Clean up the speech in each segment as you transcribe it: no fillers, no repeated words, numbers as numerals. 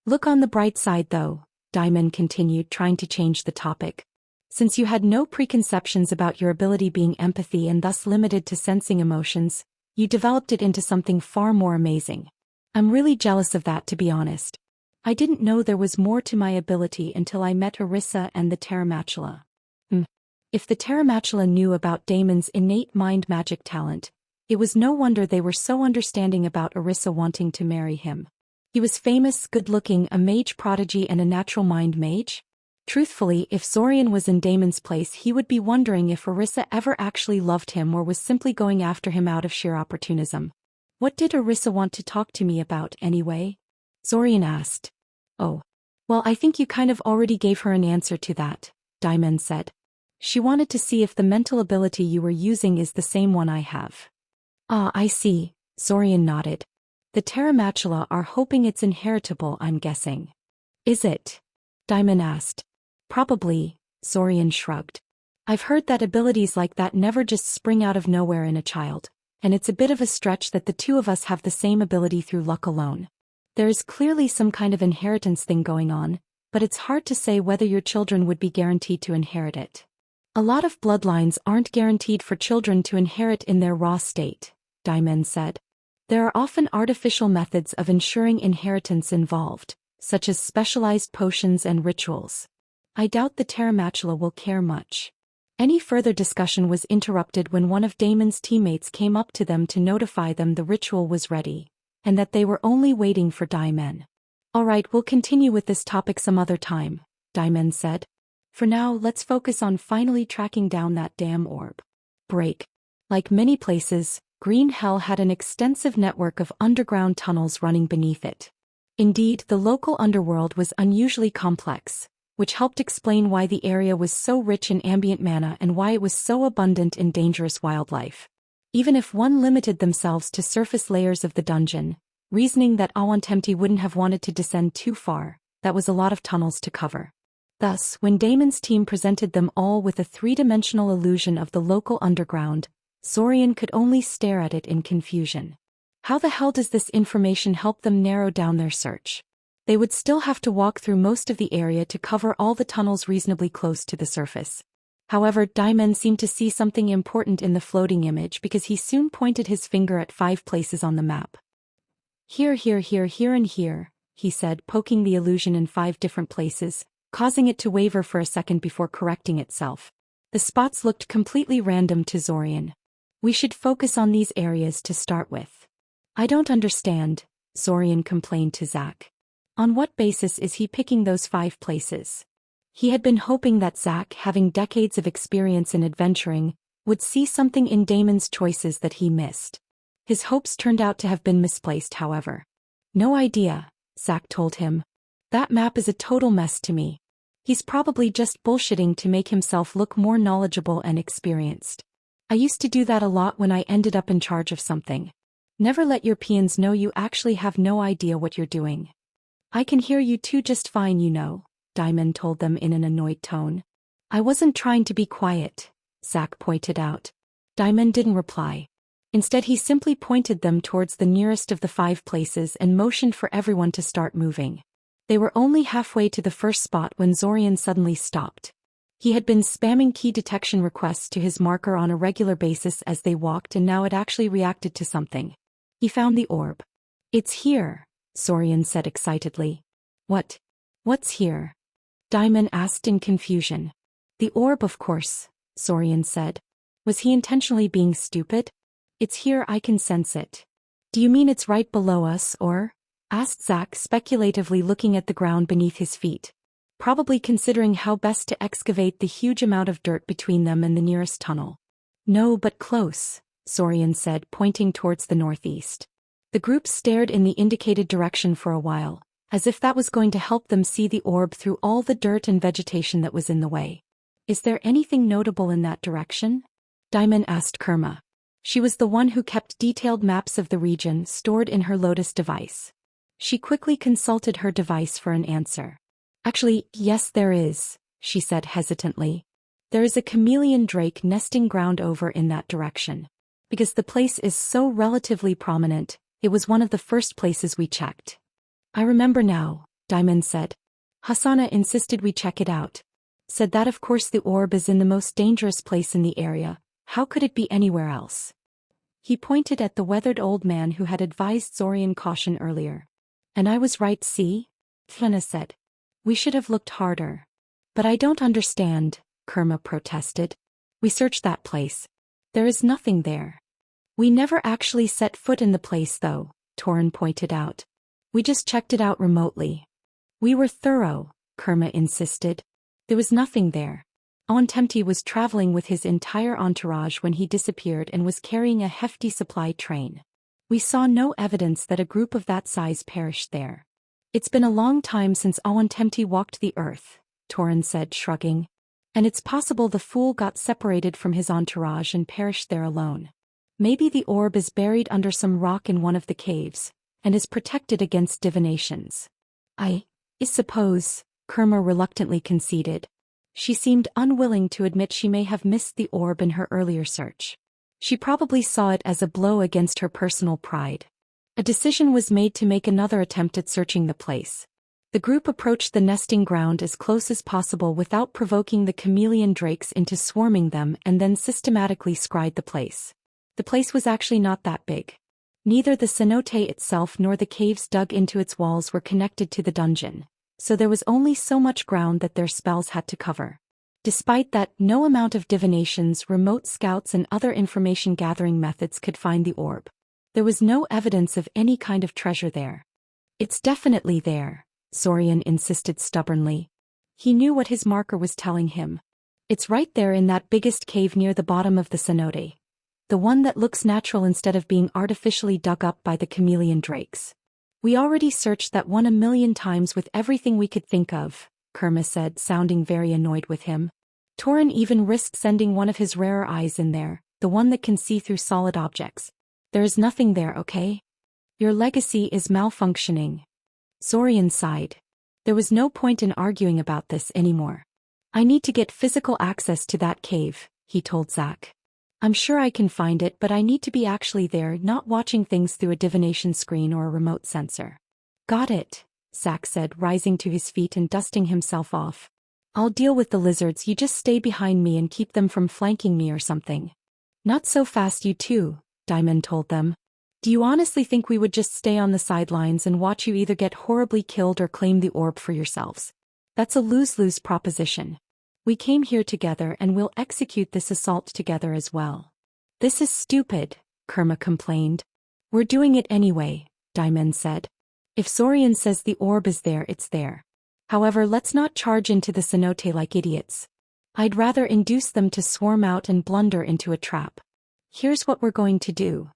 Look on the bright side though, Diamond continued, trying to change the topic. Since you had no preconceptions about your ability being empathy and thus limited to sensing emotions, you developed it into something far more amazing. I'm really jealous of that, to be honest. I didn't know there was more to my ability until I met Orisa and the Terramachula. If the Terramachula knew about Damon's innate mind magic talent, it was no wonder they were so understanding about Orisa wanting to marry him. He was famous, good-looking, a mage prodigy and a natural mind mage? Truthfully, if Zorian was in Damon's place, he would be wondering if Orisa ever actually loved him or was simply going after him out of sheer opportunism. What did Orisa want to talk to me about, anyway? Zorian asked. Oh. Well, I think you kind of already gave her an answer to that, Diamond said. She wanted to see if the mental ability you were using is the same one I have. Ah, I see, Zorian nodded. The Terramachula are hoping it's inheritable, I'm guessing. Is it? Diamond asked. Probably, Zorian shrugged. I've heard that abilities like that never just spring out of nowhere in a child, and it's a bit of a stretch that the two of us have the same ability through luck alone. There is clearly some kind of inheritance thing going on, but it's hard to say whether your children would be guaranteed to inherit it. A lot of bloodlines aren't guaranteed for children to inherit in their raw state, Diamond said. There are often artificial methods of ensuring inheritance involved, such as specialized potions and rituals. I doubt the Terramachula will care much. Any further discussion was interrupted when one of Damon's teammates came up to them to notify them the ritual was ready, and that they were only waiting for Diamond. Alright, we'll continue with this topic some other time, Diamond said. For now, let's focus on finally tracking down that damn orb. Break. Like many places, Green Hell had an extensive network of underground tunnels running beneath it. Indeed, the local underworld was unusually complex, which helped explain why the area was so rich in ambient mana and why it was so abundant in dangerous wildlife. Even if one limited themselves to surface layers of the dungeon, reasoning that Awantempty wouldn't have wanted to descend too far, that was a lot of tunnels to cover. Thus, when Damon's team presented them all with a three-dimensional illusion of the local underground, Zorian could only stare at it in confusion. How the hell does this information help them narrow down their search? They would still have to walk through most of the area to cover all the tunnels reasonably close to the surface. However, Diamond seemed to see something important in the floating image because he soon pointed his finger at 5 places on the map. Here, and here, he said, poking the illusion in 5 different places, causing it to waver for a second before correcting itself. The spots looked completely random to Zorian. We should focus on these areas to start with. I don't understand, Zorian complained to Zack. On what basis is he picking those 5 places? He had been hoping that Zack, having decades of experience in adventuring, would see something in Damon's choices that he missed. His hopes turned out to have been misplaced, however. No idea, Zack told him. That map is a total mess to me. He's probably just bullshitting to make himself look more knowledgeable and experienced. I used to do that a lot when I ended up in charge of something. Never let your peons know you actually have no idea what you're doing. I can hear you two just fine, you know, Diamond told them in an annoyed tone. I wasn't trying to be quiet, Zack pointed out. Diamond didn't reply. Instead, he simply pointed them towards the nearest of the 5 places and motioned for everyone to start moving. They were only halfway to the first spot when Zorian suddenly stopped. He had been spamming key detection requests to his marker on a regular basis as they walked, and now it actually reacted to something. He found the orb. It's here, Zorian said excitedly. What? What's here? Diamond asked in confusion. The orb, of course, Zorian said. Was he intentionally being stupid? It's here, I can sense it. Do you mean it's right below us, or? Asked Zack speculatively, looking at the ground beneath his feet. Probably considering how best to excavate the huge amount of dirt between them and the nearest tunnel. No, but close, Zorian said, pointing towards the northeast. The group stared in the indicated direction for a while, as if that was going to help them see the orb through all the dirt and vegetation that was in the way. Is there anything notable in that direction? Diamond asked Kerma. She was the one who kept detailed maps of the region stored in her Lotus device. She quickly consulted her device for an answer. Actually, yes there is, she said hesitantly. There is a chameleon drake nesting ground over in that direction. Because the place is so relatively prominent, it was one of the first places we checked. I remember now, Diamond said. Hasana insisted we check it out. Said that of course the orb is in the most dangerous place in the area, how could it be anywhere else? He pointed at the weathered old man who had advised Zorian caution earlier. And I was right, see? Flana said. We should have looked harder. But I don't understand, Kerma protested. We searched that place. There is nothing there. We never actually set foot in the place though, Torin pointed out. We just checked it out remotely. We were thorough, Kerma insisted. There was nothing there. Awentemi was traveling with his entire entourage when he disappeared and was carrying a hefty supply train. We saw no evidence that a group of that size perished there. It's been a long time since Awentemi walked the earth, Torin said, shrugging. And it's possible the fool got separated from his entourage and perished there alone. Maybe the orb is buried under some rock in one of the caves, and is protected against divinations. I suppose, Kerma reluctantly conceded. She seemed unwilling to admit she may have missed the orb in her earlier search. She probably saw it as a blow against her personal pride. A decision was made to make another attempt at searching the place. The group approached the nesting ground as close as possible without provoking the chameleon drakes into swarming them and then systematically scryed the place. The place was actually not that big. Neither the cenote itself nor the caves dug into its walls were connected to the dungeon, so there was only so much ground that their spells had to cover. Despite that, no amount of divinations, remote scouts and other information-gathering methods could find the orb. There was no evidence of any kind of treasure there. It's definitely there, Zorian insisted stubbornly. He knew what his marker was telling him. It's right there in that biggest cave near the bottom of the cenote. The one that looks natural instead of being artificially dug up by the chameleon drakes. We already searched that one 1,000,000 times with everything we could think of, Kerma said, sounding very annoyed with him. Torin even risked sending one of his rarer eyes in there, the one that can see through solid objects. There is nothing there, okay? Your legacy is malfunctioning. Zorian sighed. There was no point in arguing about this anymore. I need to get physical access to that cave, he told Zack. I'm sure I can find it, but I need to be actually there, not watching things through a divination screen or a remote sensor. Got it, Zack said, rising to his feet and dusting himself off. I'll deal with the lizards, you just stay behind me and keep them from flanking me or something. Not so fast you two, Diamond told them. Do you honestly think we would just stay on the sidelines and watch you either get horribly killed or claim the orb for yourselves? That's a lose-lose proposition. We came here together and we'll execute this assault together as well. This is stupid, Kerma complained. We're doing it anyway, Diamond said. If Zorian says the orb is there, it's there. However, let's not charge into the cenote like idiots. I'd rather induce them to swarm out and blunder into a trap. Here's what we're going to do.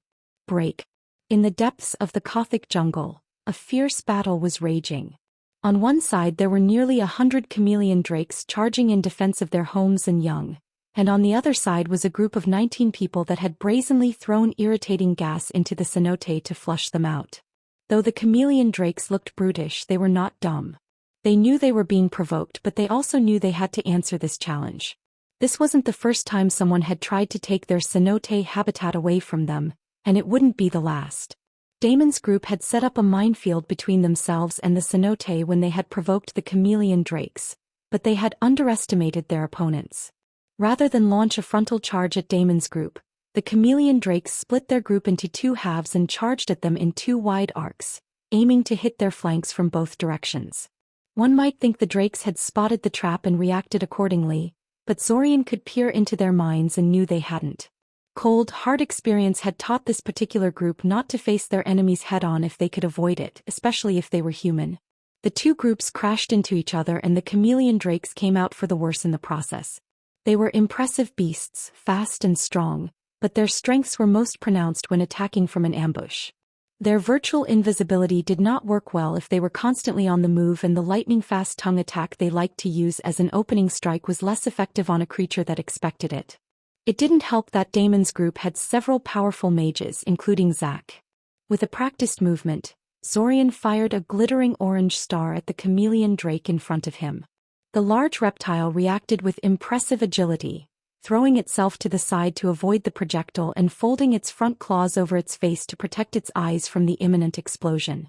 Break. In the depths of the Gothic jungle, a fierce battle was raging. On one side there were nearly 100 chameleon drakes charging in defense of their homes and young, and on the other side was a group of 19 people that had brazenly thrown irritating gas into the cenote to flush them out. Though the chameleon drakes looked brutish, they were not dumb. They knew they were being provoked, but they also knew they had to answer this challenge. This wasn't the first time someone had tried to take their cenote habitat away from them, and it wouldn't be the last. Damon's group had set up a minefield between themselves and the cenote when they had provoked the chameleon drakes, but they had underestimated their opponents. Rather than launch a frontal charge at Damon's group, the chameleon drakes split their group into two halves and charged at them in two wide arcs, aiming to hit their flanks from both directions. One might think the drakes had spotted the trap and reacted accordingly, but Zorian could peer into their minds and knew they hadn't. Cold, hard experience had taught this particular group not to face their enemies head-on if they could avoid it, especially if they were human. The two groups crashed into each other and the chameleon drakes came out for the worse in the process. They were impressive beasts, fast and strong, but their strengths were most pronounced when attacking from an ambush. Their virtual invisibility did not work well if they were constantly on the move, and the lightning-fast tongue attack they liked to use as an opening strike was less effective on a creature that expected it. It didn't help that Damon's group had several powerful mages, including Zack. With a practiced movement, Zorian fired a glittering orange star at the chameleon drake in front of him. The large reptile reacted with impressive agility, throwing itself to the side to avoid the projectile and folding its front claws over its face to protect its eyes from the imminent explosion.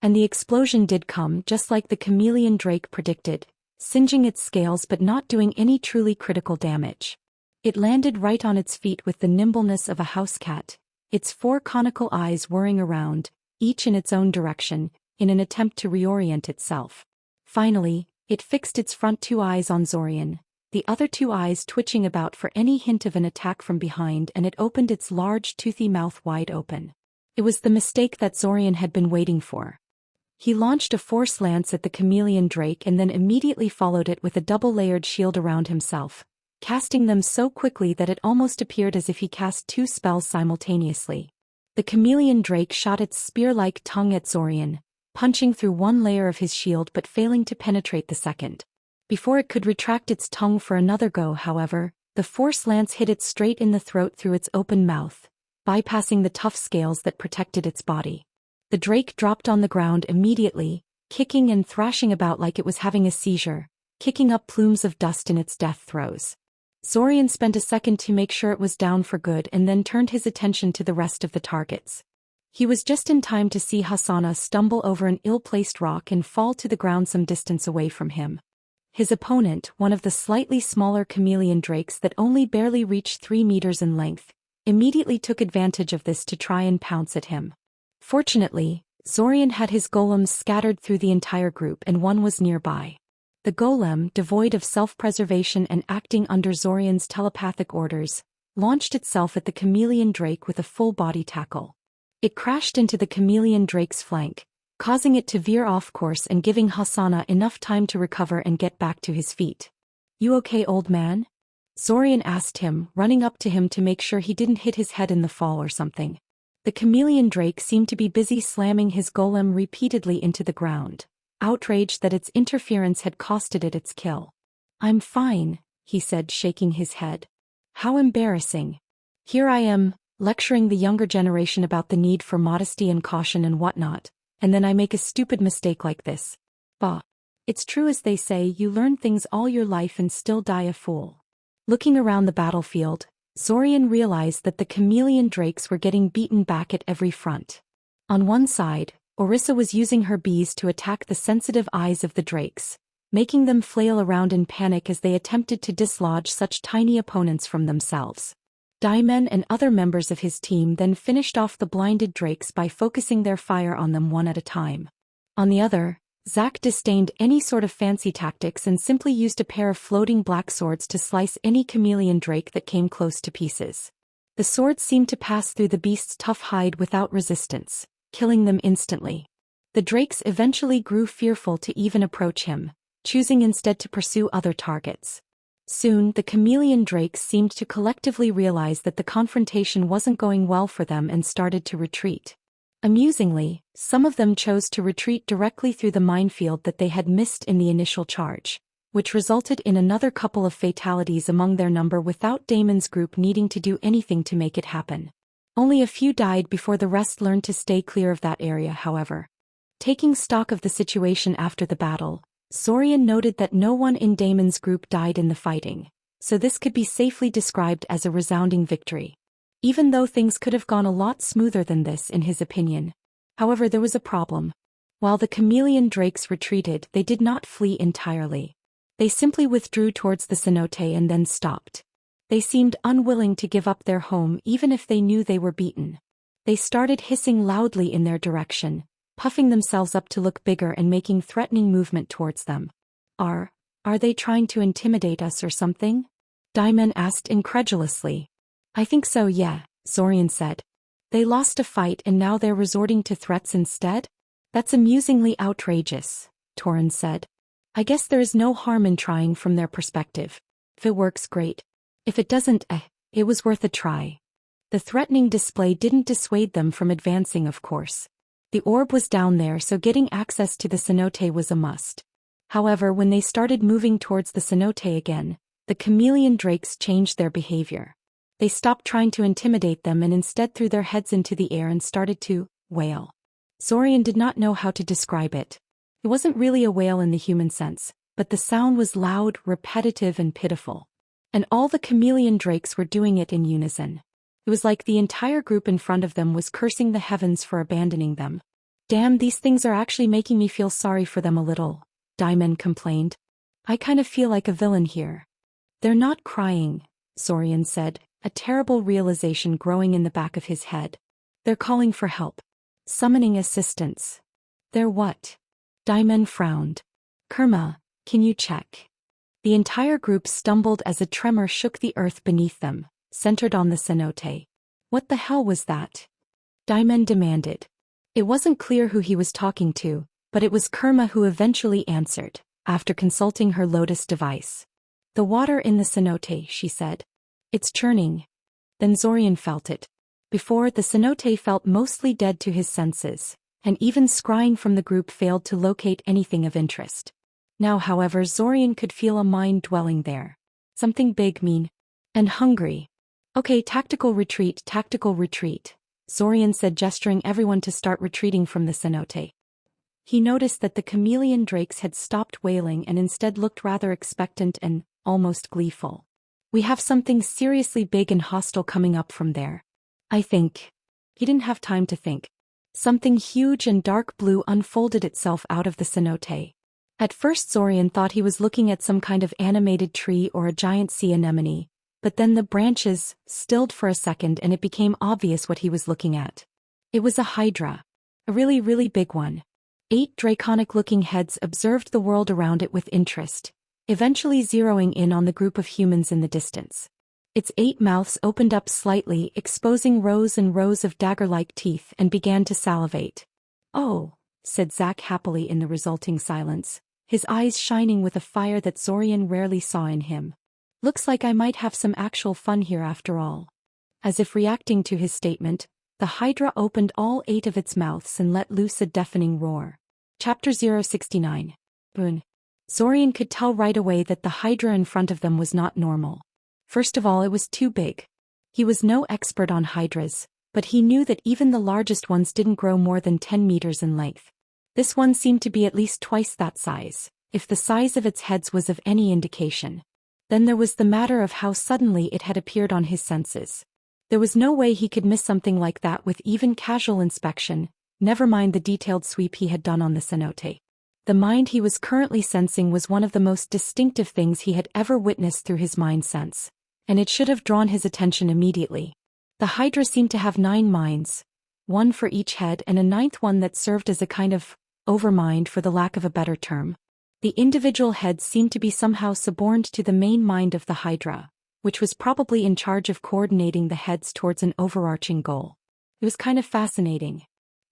And the explosion did come just like the chameleon drake predicted, singeing its scales but not doing any truly critical damage. It landed right on its feet with the nimbleness of a house cat, its 4 conical eyes whirring around, each in its own direction, in an attempt to reorient itself. Finally, it fixed its front 2 eyes on Zorian, the other 2 eyes twitching about for any hint of an attack from behind, and it opened its large toothy mouth wide open. It was the mistake that Zorian had been waiting for. He launched a force lance at the chameleon drake and then immediately followed it with a double-layered shield around himself, casting them so quickly that it almost appeared as if he cast 2 spells simultaneously. The chameleon drake shot its spear-like tongue at Zorian, punching through 1 layer of his shield but failing to penetrate the second. Before it could retract its tongue for another go, however, the force lance hit it straight in the throat through its open mouth, bypassing the tough scales that protected its body. The drake dropped on the ground immediately, kicking and thrashing about like it was having a seizure, kicking up plumes of dust in its death throes. Zorian spent a second to make sure it was down for good and then turned his attention to the rest of the targets. He was just in time to see Hasana stumble over an ill-placed rock and fall to the ground some distance away from him. His opponent, one of the slightly smaller chameleon drakes that only barely reached 3 meters in length, immediately took advantage of this to try and pounce at him. Fortunately, Zorian had his golems scattered through the entire group and one was nearby. The golem, devoid of self-preservation and acting under Zorian's telepathic orders, launched itself at the chameleon drake with a full-body tackle. It crashed into the chameleon drake's flank, causing it to veer off course and giving Hasana enough time to recover and get back to his feet. "You okay, old man?" Zorian asked him, running up to him to make sure he didn't hit his head in the fall or something. The chameleon drake seemed to be busy slamming his golem repeatedly into the ground, outraged that its interference had costed it its kill. "I'm fine," he said, shaking his head. "How embarrassing. Here I am, lecturing the younger generation about the need for modesty and caution and whatnot, and then I make a stupid mistake like this. Bah. It's true as they say, you learn things all your life and still die a fool." Looking around the battlefield, Zorian realized that the chameleon drakes were getting beaten back at every front. On one side, Orisa was using her bees to attack the sensitive eyes of the drakes, making them flail around in panic as they attempted to dislodge such tiny opponents from themselves. Daimen and other members of his team then finished off the blinded drakes by focusing their fire on them one at a time. On the other, Zack disdained any sort of fancy tactics and simply used a pair of floating black swords to slice any chameleon drake that came close to pieces. The swords seemed to pass through the beast's tough hide without resistance, killing them instantly. The drakes eventually grew fearful to even approach him, choosing instead to pursue other targets. Soon, the chameleon drakes seemed to collectively realize that the confrontation wasn't going well for them and started to retreat. Amusingly, some of them chose to retreat directly through the minefield that they had missed in the initial charge, which resulted in another couple of fatalities among their number without Damon's group needing to do anything to make it happen. Only a few died before the rest learned to stay clear of that area, however. Taking stock of the situation after the battle, Zorian noted that no one in Damon's group died in the fighting, so this could be safely described as a resounding victory. Even though things could have gone a lot smoother than this in his opinion. However, there was a problem. While the chameleon drakes retreated, they did not flee entirely. They simply withdrew towards the cenote and then stopped. They seemed unwilling to give up their home even if they knew they were beaten. They started hissing loudly in their direction, puffing themselves up to look bigger and making threatening movement towards them. Are they trying to intimidate us or something?" Daimen asked incredulously. "I think so, yeah," Zorian said. "They lost a fight and now they're resorting to threats instead? That's amusingly outrageous," Torin said. "I guess there is no harm in trying from their perspective. If it works, great. If it doesn't, it was worth a try." The threatening display didn't dissuade them from advancing, of course. The orb was down there, so getting access to the cenote was a must. However, when they started moving towards the cenote again, the chameleon drakes changed their behavior. They stopped trying to intimidate them and instead threw their heads into the air and started to wail. Zorian did not know how to describe it. It wasn't really a wail in the human sense, but the sound was loud, repetitive, and pitiful. And all the chameleon drakes were doing it in unison. It was like the entire group in front of them was cursing the heavens for abandoning them. Damn, these things are actually making me feel sorry for them a little, Diamond complained. I kind of feel like a villain here. They're not crying, Zorian said, a terrible realization growing in the back of his head. They're calling for help. Summoning assistance. They're what? Diamond frowned. Kerma, can you check? The entire group stumbled as a tremor shook the earth beneath them, centered on the cenote. What the hell was that? Diamond demanded. It wasn't clear who he was talking to, but it was Kerma who eventually answered, after consulting her Lotus device. The water in the cenote, she said. It's churning. Then Zorian felt it. Before, the cenote felt mostly dead to his senses, and even scrying from the group failed to locate anything of interest. Now, however, Zorian could feel a mind dwelling there. Something big, mean, and hungry. Okay, tactical retreat, Zorian said, gesturing everyone to start retreating from the cenote. He noticed that the chameleon drakes had stopped wailing and instead looked rather expectant and almost gleeful. We have something seriously big and hostile coming up from there. I think. He didn't have time to think. Something huge and dark blue unfolded itself out of the cenote. At first Zorian thought he was looking at some kind of animated tree or a giant sea anemone, but then the branches stilled for a second and it became obvious what he was looking at. It was a hydra. A really, really big one. 8 draconic-looking heads observed the world around it with interest, eventually zeroing in on the group of humans in the distance. Its 8 mouths opened up slightly, exposing rows and rows of dagger-like teeth, and began to salivate. Oh, said Zack happily in the resulting silence, his eyes shining with a fire that Zorian rarely saw in him. Looks like I might have some actual fun here after all. As if reacting to his statement, the hydra opened all 8 of its mouths and let loose a deafening roar. Chapter 069. Boon. Zorian could tell right away that the hydra in front of them was not normal. First of all, it was too big. He was no expert on hydras, but he knew that even the largest ones didn't grow more than 10 meters in length. This one seemed to be at least twice that size, if the size of its heads was of any indication. Then there was the matter of how suddenly it had appeared on his senses. There was no way he could miss something like that with even casual inspection, never mind the detailed sweep he had done on the cenote. The mind he was currently sensing was one of the most distinctive things he had ever witnessed through his mind sense, and it should have drawn his attention immediately. The hydra seemed to have 9 minds, 1 for each head and a 9th one that served as a kind of overmind for the lack of a better term. The individual heads seemed to be somehow suborned to the main mind of the hydra, which was probably in charge of coordinating the heads towards an overarching goal. It was kind of fascinating.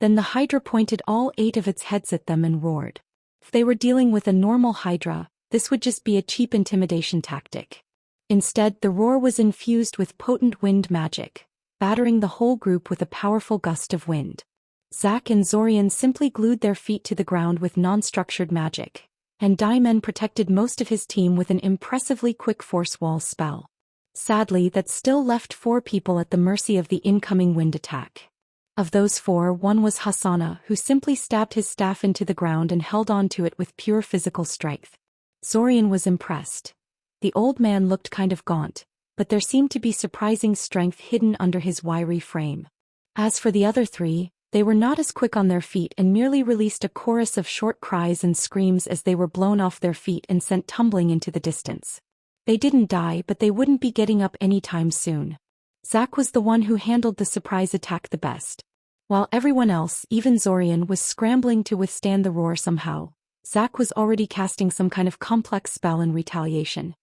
Then the hydra pointed all 8 of its heads at them and roared. If they were dealing with a normal hydra, this would just be a cheap intimidation tactic. Instead, the roar was infused with potent wind magic, battering the whole group with a powerful gust of wind. Zack and Zorian simply glued their feet to the ground with non-structured magic, and Diamond protected most of his team with an impressively quick force wall spell. Sadly, that still left 4 people at the mercy of the incoming wind attack. Of those 4, one was Hasana, who simply stabbed his staff into the ground and held on to it with pure physical strength. Zorian was impressed. The old man looked kind of gaunt, but there seemed to be surprising strength hidden under his wiry frame. As for the other 3, they were not as quick on their feet and merely released a chorus of short cries and screams as they were blown off their feet and sent tumbling into the distance. They didn't die, but they wouldn't be getting up anytime soon. Zack was the one who handled the surprise attack the best. While everyone else, even Zorian, was scrambling to withstand the roar somehow, Zack was already casting some kind of complex spell in retaliation.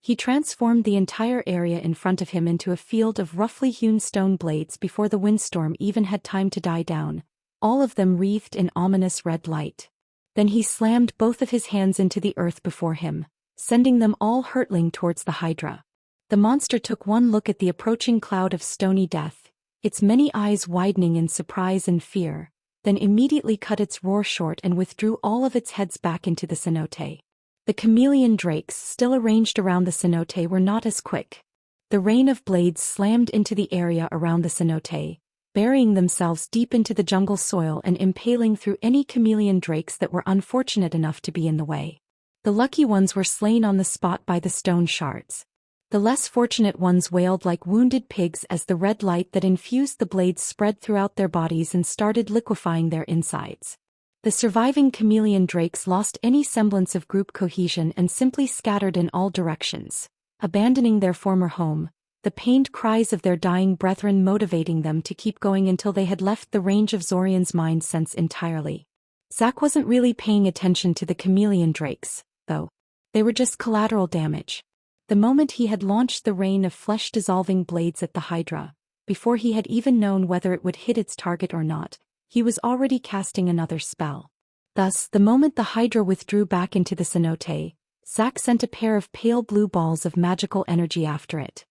He transformed the entire area in front of him into a field of roughly hewn stone blades before the windstorm even had time to die down, all of them wreathed in ominous red light. Then he slammed both of his hands into the earth before him, sending them all hurtling towards the hydra. The monster took one look at the approaching cloud of stony death, its many eyes widening in surprise and fear, then immediately cut its roar short and withdrew all of its heads back into the cenote. The chameleon drakes still arranged around the cenote were not as quick. The rain of blades slammed into the area around the cenote, burying themselves deep into the jungle soil and impaling through any chameleon drakes that were unfortunate enough to be in the way. The lucky ones were slain on the spot by the stone shards. The less fortunate ones wailed like wounded pigs as the red light that infused the blades spread throughout their bodies and started liquefying their insides. The surviving chameleon drakes lost any semblance of group cohesion and simply scattered in all directions, abandoning their former home, the pained cries of their dying brethren motivating them to keep going until they had left the range of Zorian's mind sense entirely. Zack wasn't really paying attention to the chameleon drakes, though. They were just collateral damage. The moment he had launched the rain of flesh-dissolving blades at the Hydra, before he had even known whether it would hit its target or not, he was already casting another spell. Thus, the moment the Hydra withdrew back into the cenote, Zack sent a pair of pale blue balls of magical energy after it.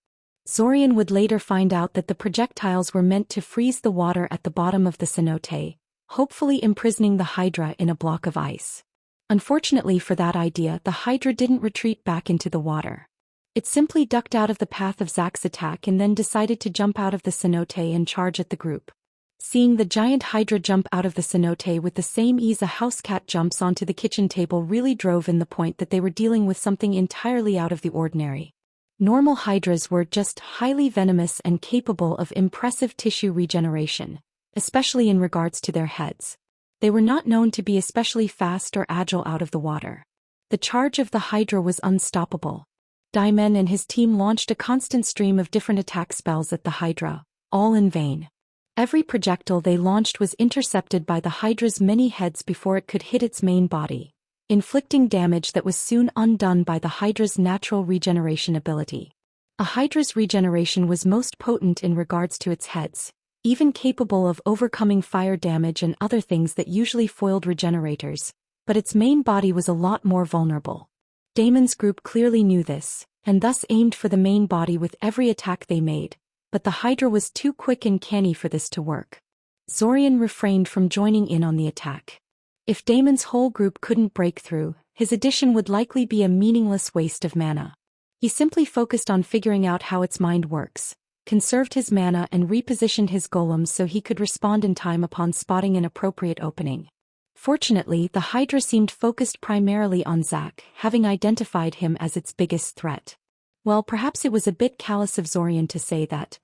Zorian would later find out that the projectiles were meant to freeze the water at the bottom of the cenote, hopefully imprisoning the Hydra in a block of ice. Unfortunately for that idea, the Hydra didn't retreat back into the water. It simply ducked out of the path of Zack's attack and then decided to jump out of the cenote and charge at the group. Seeing the giant Hydra jump out of the cenote with the same ease a house cat jumps onto the kitchen table really drove in the point that they were dealing with something entirely out of the ordinary. Normal Hydras were just highly venomous and capable of impressive tissue regeneration, especially in regards to their heads. They were not known to be especially fast or agile out of the water. The charge of the Hydra was unstoppable. Daimon and his team launched a constant stream of different attack spells at the Hydra, all in vain. Every projectile they launched was intercepted by the Hydra's many heads before it could hit its main body, inflicting damage that was soon undone by the Hydra's natural regeneration ability. A Hydra's regeneration was most potent in regards to its heads, even capable of overcoming fire damage and other things that usually foiled regenerators, but its main body was a lot more vulnerable. Damon's group clearly knew this, and thus aimed for the main body with every attack they made, but the Hydra was too quick and canny for this to work. Zorian refrained from joining in on the attack. If Damon's whole group couldn't break through, his addition would likely be a meaningless waste of mana. He simply focused on figuring out how its mind works, conserved his mana and repositioned his golems so he could respond in time upon spotting an appropriate opening. Fortunately, the Hydra seemed focused primarily on Zack, having identified him as its biggest threat. Well, perhaps it was a bit callous of Zorian to say that,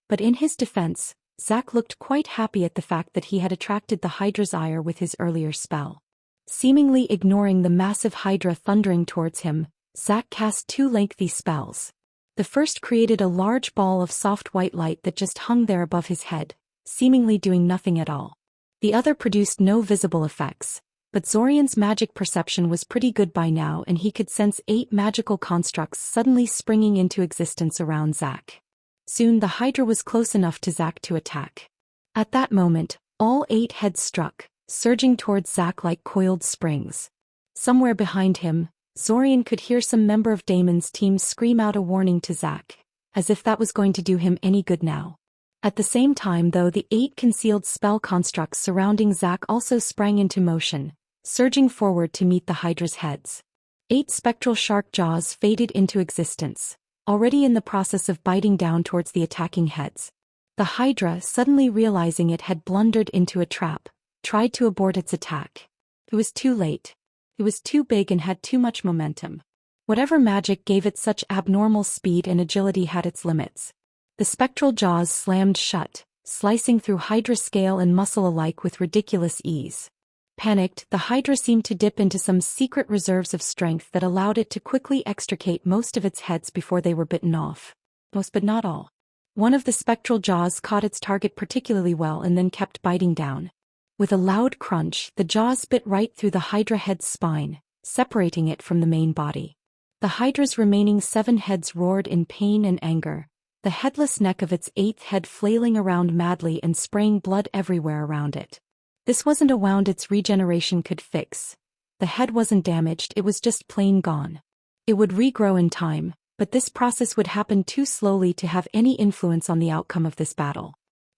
but in his defense, Zack looked quite happy at the fact that he had attracted the Hydra's ire with his earlier spell. Seemingly ignoring the massive Hydra thundering towards him, Zack cast two lengthy spells. The first created a large ball of soft white light that just hung there above his head, seemingly doing nothing at all. The other produced no visible effects, but Zorian's magic perception was pretty good by now and he could sense 8 magical constructs suddenly springing into existence around Zack. Soon the Hydra was close enough to Zack to attack. At that moment, all 8 heads struck, surging towards Zack like coiled springs. Somewhere behind him, Zorian could hear some member of Damon's team scream out a warning to Zack, as if that was going to do him any good now. At the same time though, the 8 concealed spell constructs surrounding Zack also sprang into motion, surging forward to meet the Hydra's heads. 8 spectral shark jaws faded into existence, already in the process of biting down towards the attacking heads. The Hydra, suddenly realizing it had blundered into a trap, tried to abort its attack. It was too late. It was too big and had too much momentum. Whatever magic gave it such abnormal speed and agility had its limits. The spectral jaws slammed shut, slicing through Hydra scale and muscle alike with ridiculous ease. Panicked, the Hydra seemed to dip into some secret reserves of strength that allowed it to quickly extricate most of its heads before they were bitten off. Most but not all. One of the spectral jaws caught its target particularly well and then kept biting down. With a loud crunch, the jaws bit right through the Hydra head's spine, separating it from the main body. The Hydra's remaining 7 heads roared in pain and anger, the headless neck of its 8th head flailing around madly and spraying blood everywhere around it. This wasn't a wound its regeneration could fix. The head wasn't damaged, it was just plain gone. It would regrow in time, but this process would happen too slowly to have any influence on the outcome of this battle.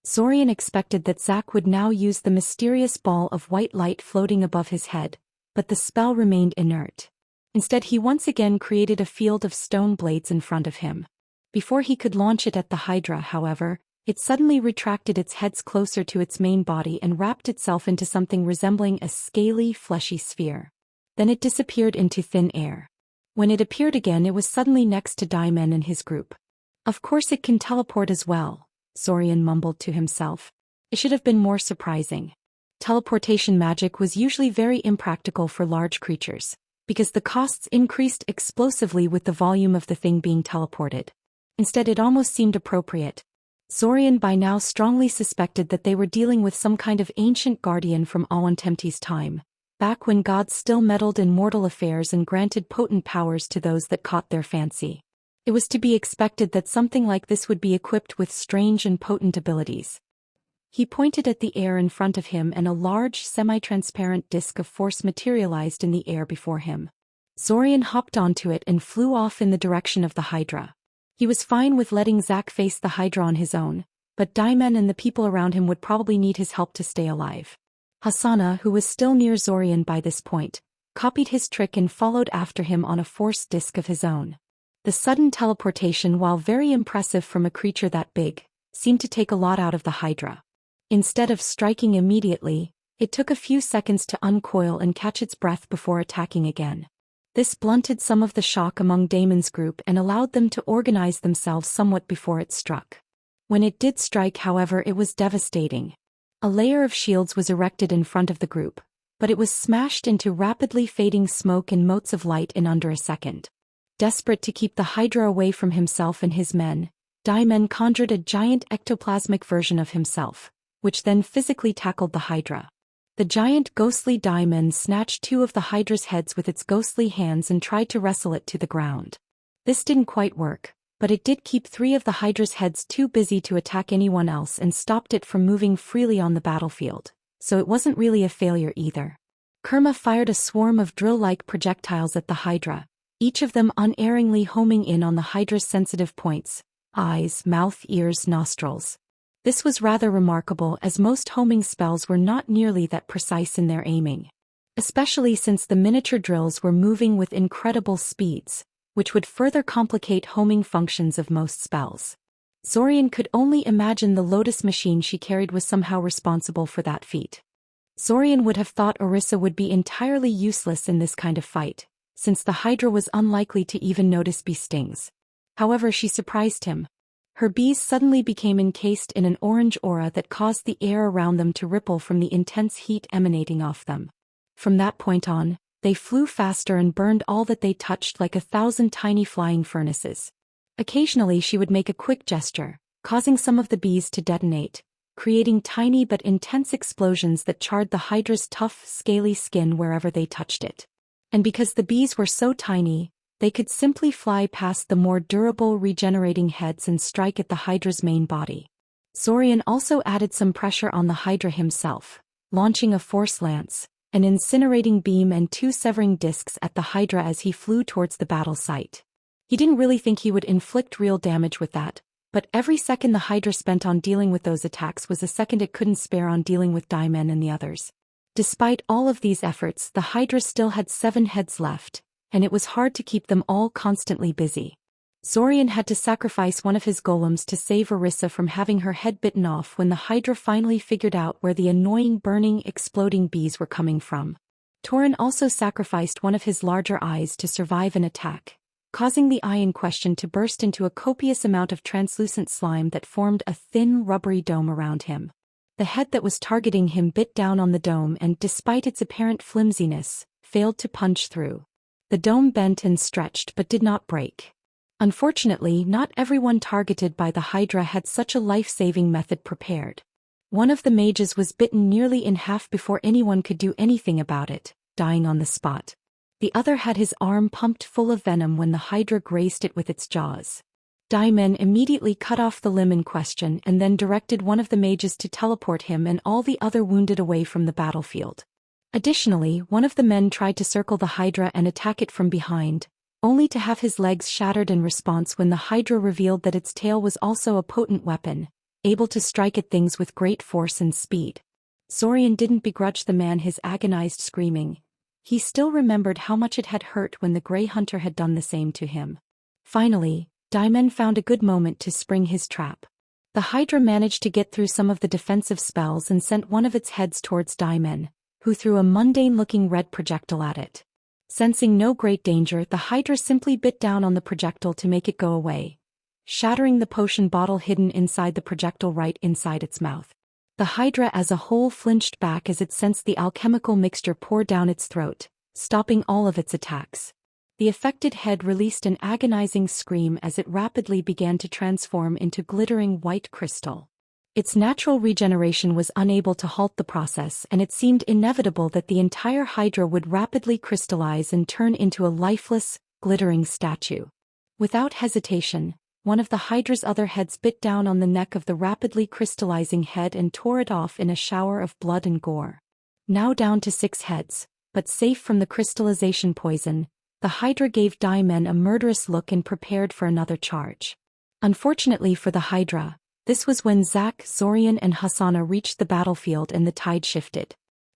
Zorian expected that Zack would now use the mysterious ball of white light floating above his head, but the spell remained inert. Instead, he once again created a field of stone blades in front of him. Before he could launch it at the Hydra, however, it suddenly retracted its heads closer to its main body and wrapped itself into something resembling a scaly, fleshy sphere. Then it disappeared into thin air. When it appeared again, it was suddenly next to Daimen and his group. Of course it can teleport as well, Sorian mumbled to himself. It should have been more surprising. Teleportation magic was usually very impractical for large creatures, because the costs increased explosively with the volume of the thing being teleported. Instead, it almost seemed appropriate. Sorian by now strongly suspected that they were dealing with some kind of ancient guardian from Awantemti's time, back when gods still meddled in mortal affairs and granted potent powers to those that caught their fancy. It was to be expected that something like this would be equipped with strange and potent abilities. He pointed at the air in front of him, and a large, semi-transparent disk of force materialized in the air before him. Sorian hopped onto it and flew off in the direction of the Hydra. He was fine with letting Zack face the Hydra on his own, but Daimen and the people around him would probably need his help to stay alive. Hasana, who was still near Sorian by this point, copied his trick and followed after him on a force disk of his own. The sudden teleportation, while very impressive from a creature that big, seemed to take a lot out of the Hydra. Instead of striking immediately, it took a few seconds to uncoil and catch its breath before attacking again. This blunted some of the shock among Daimen's group and allowed them to organize themselves somewhat before it struck. When it did strike, however, it was devastating. A layer of shields was erected in front of the group, but it was smashed into rapidly fading smoke and motes of light in under a second. Desperate to keep the Hydra away from himself and his men, Daimen conjured a giant ectoplasmic version of himself, which then physically tackled the Hydra. The giant ghostly Daimen snatched two of the Hydra's heads with its ghostly hands and tried to wrestle it to the ground. This didn't quite work, but it did keep three of the Hydra's heads too busy to attack anyone else and stopped it from moving freely on the battlefield, so it wasn't really a failure either. Kerma fired a swarm of drill-like projectiles at the Hydra, each of them unerringly homing in on the Hydra's sensitive points: eyes, mouth, ears, nostrils. This was rather remarkable, as most homing spells were not nearly that precise in their aiming. Especially since the miniature drills were moving with incredible speeds, which would further complicate homing functions of most spells. Sorian could only imagine the Lotus machine she carried was somehow responsible for that feat. Sorian would have thought Orisa would be entirely useless in this kind of fight, since the Hydra was unlikely to even notice bee stings. However, she surprised him. Her bees suddenly became encased in an orange aura that caused the air around them to ripple from the intense heat emanating off them. From that point on, they flew faster and burned all that they touched like 1,000 tiny flying furnaces. Occasionally she would make a quick gesture, causing some of the bees to detonate, creating tiny but intense explosions that charred the Hydra's tough, scaly skin wherever they touched it. And because the bees were so tiny, they could simply fly past the more durable regenerating heads and strike at the Hydra's main body. Sorian also added some pressure on the Hydra himself, launching a force lance, an incinerating beam and two severing discs at the Hydra as he flew towards the battle site. He didn't really think he would inflict real damage with that, but every second the Hydra spent on dealing with those attacks was a second it couldn't spare on dealing with Daimen and the others. Despite all of these efforts, the Hydra still had 7 heads left, and it was hard to keep them all constantly busy. Sorian had to sacrifice one of his golems to save Orisa from having her head bitten off when the Hydra finally figured out where the annoying burning, exploding bees were coming from. Torin also sacrificed one of his larger eyes to survive an attack, causing the eye in question to burst into a copious amount of translucent slime that formed a thin, rubbery dome around him. The head that was targeting him bit down on the dome and, despite its apparent flimsiness, failed to punch through. The dome bent and stretched but did not break. Unfortunately, not everyone targeted by the Hydra had such a life-saving method prepared. One of the mages was bitten nearly in half before anyone could do anything about it, dying on the spot. The other had his arm pumped full of venom when the Hydra grazed it with its jaws. Daimen immediately cut off the limb in question and then directed one of the mages to teleport him and all the other wounded away from the battlefield. Additionally, one of the men tried to circle the Hydra and attack it from behind, only to have his legs shattered in response when the Hydra revealed that its tail was also a potent weapon, able to strike at things with great force and speed. Sorian didn't begrudge the man his agonized screaming. He still remembered how much it had hurt when the Grey Hunter had done the same to him. Finally, Daimen found a good moment to spring his trap. The Hydra managed to get through some of the defensive spells and sent one of its heads towards Daimen, who threw a mundane-looking red projectile at it. Sensing no great danger, the Hydra simply bit down on the projectile to make it go away, shattering the potion bottle hidden inside the projectile right inside its mouth. The Hydra as a whole flinched back as it sensed the alchemical mixture pour down its throat, stopping all of its attacks. The affected head released an agonizing scream as it rapidly began to transform into glittering white crystal. Its natural regeneration was unable to halt the process, and it seemed inevitable that the entire Hydra would rapidly crystallize and turn into a lifeless, glittering statue. Without hesitation, one of the Hydra's other heads bit down on the neck of the rapidly crystallizing head and tore it off in a shower of blood and gore. Now down to 6 heads, but safe from the crystallization poison, the Hydra gave Daimen a murderous look and prepared for another charge. Unfortunately for the Hydra, this was when Zack, Zorian and Hasana reached the battlefield and the tide shifted.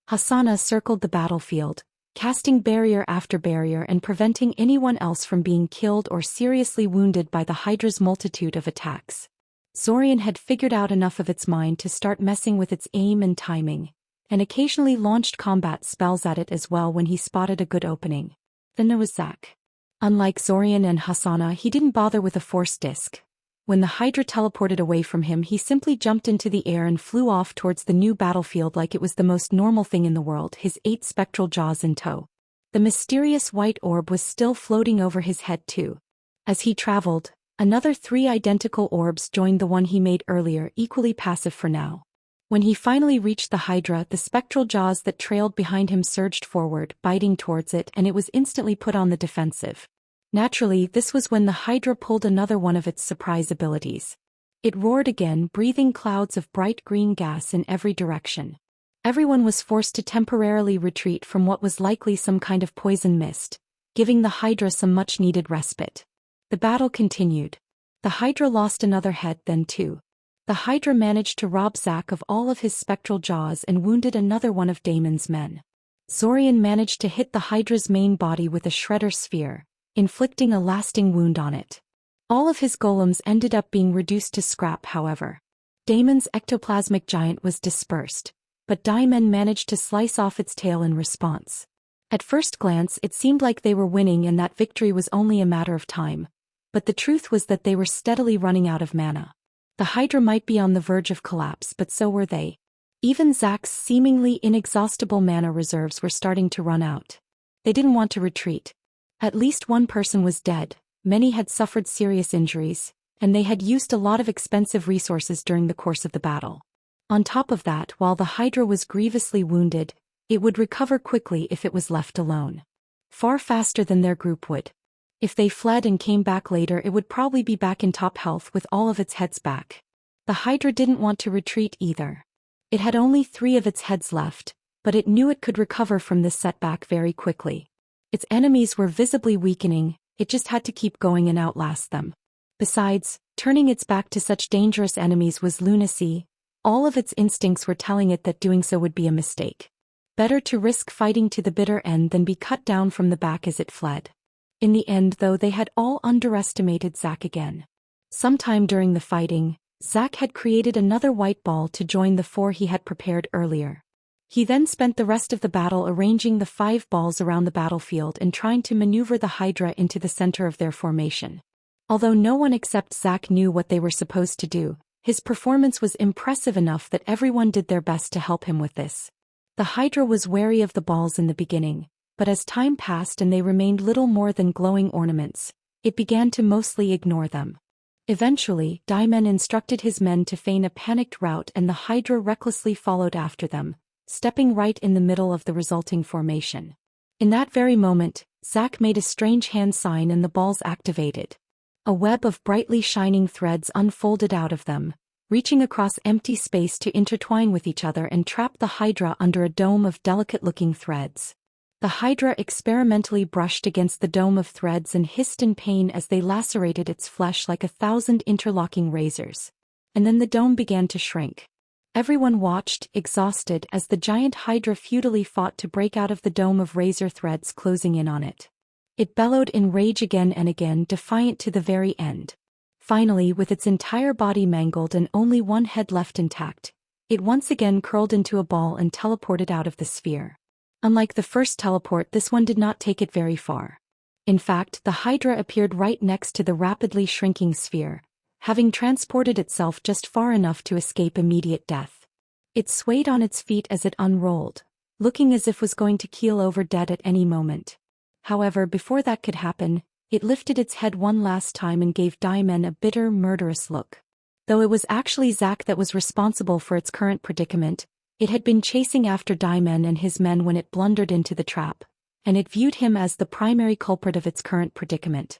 Hasana circled the battlefield, casting barrier after barrier and preventing anyone else from being killed or seriously wounded by the Hydra's multitude of attacks. Zorian had figured out enough of its mind to start messing with its aim and timing, and occasionally launched combat spells at it as well when he spotted a good opening. Then there was Zack. Unlike Zorian and Hasana, he didn't bother with a force disc. When the Hydra teleported away from him, he simply jumped into the air and flew off towards the new battlefield like it was the most normal thing in the world, his 8 spectral jaws in tow. The mysterious white orb was still floating over his head too. As he traveled, another 3 identical orbs joined the one he made earlier, equally passive for now. When he finally reached the Hydra, the spectral jaws that trailed behind him surged forward, biting towards it, and it was instantly put on the defensive. Naturally, this was when the Hydra pulled another one of its surprise abilities. It roared again, breathing clouds of bright green gas in every direction. Everyone was forced to temporarily retreat from what was likely some kind of poison mist, giving the Hydra some much-needed respite. The battle continued. The Hydra lost another head then too. The Hydra managed to rob Zack of all of his spectral jaws and wounded another one of Daimen's men. Zorian managed to hit the Hydra's main body with a shredder sphere, inflicting a lasting wound on it. All of his golems ended up being reduced to scrap, however. Daimen's ectoplasmic giant was dispersed, but Daimen managed to slice off its tail in response. At first glance, it seemed like they were winning and that victory was only a matter of time, but the truth was that they were steadily running out of mana. The Hydra might be on the verge of collapse, but so were they. Even Zack's seemingly inexhaustible mana reserves were starting to run out. They didn't want to retreat. At least one person was dead, many had suffered serious injuries, and they had used a lot of expensive resources during the course of the battle. On top of that, while the Hydra was grievously wounded, it would recover quickly if it was left alone. Far faster than their group would. If they fled and came back later, it would probably be back in top health with all of its heads back. The Hydra didn't want to retreat either. It had only 3 of its heads left, but it knew it could recover from this setback very quickly. Its enemies were visibly weakening, it just had to keep going and outlast them. Besides, turning its back to such dangerous enemies was lunacy. All of its instincts were telling it that doing so would be a mistake. Better to risk fighting to the bitter end than be cut down from the back as it fled. In the end, though, they had all underestimated Zack again. Sometime during the fighting, Zack had created another white ball to join the 4 he had prepared earlier. He then spent the rest of the battle arranging the 5 balls around the battlefield and trying to maneuver the Hydra into the center of their formation. Although no one except Zack knew what they were supposed to do, his performance was impressive enough that everyone did their best to help him with this. The Hydra was wary of the balls in the beginning, but as time passed and they remained little more than glowing ornaments, it began to mostly ignore them. Eventually, Daimen instructed his men to feign a panicked rout and the Hydra recklessly followed after them, stepping right in the middle of the resulting formation. In that very moment, Zack made a strange hand sign and the balls activated. A web of brightly shining threads unfolded out of them, reaching across empty space to intertwine with each other and trap the Hydra under a dome of delicate-looking threads. The Hydra experimentally brushed against the dome of threads and hissed in pain as they lacerated its flesh like 1,000 interlocking razors. And then the dome began to shrink. Everyone watched, exhausted, as the giant Hydra futilely fought to break out of the dome of razor threads closing in on it. It bellowed in rage again and again, defiant to the very end. Finally, with its entire body mangled and only one head left intact, it once again curled into a ball and teleported out of the sphere. Unlike the first teleport, this one did not take it very far. In fact, the Hydra appeared right next to the rapidly shrinking sphere, having transported itself just far enough to escape immediate death. It swayed on its feet as it unrolled, looking as if it was going to keel over dead at any moment. However, before that could happen, it lifted its head one last time and gave Diamond a bitter, murderous look. Though it was actually Zack that was responsible for its current predicament, it had been chasing after Diamond and his men when it blundered into the trap, and it viewed him as the primary culprit of its current predicament.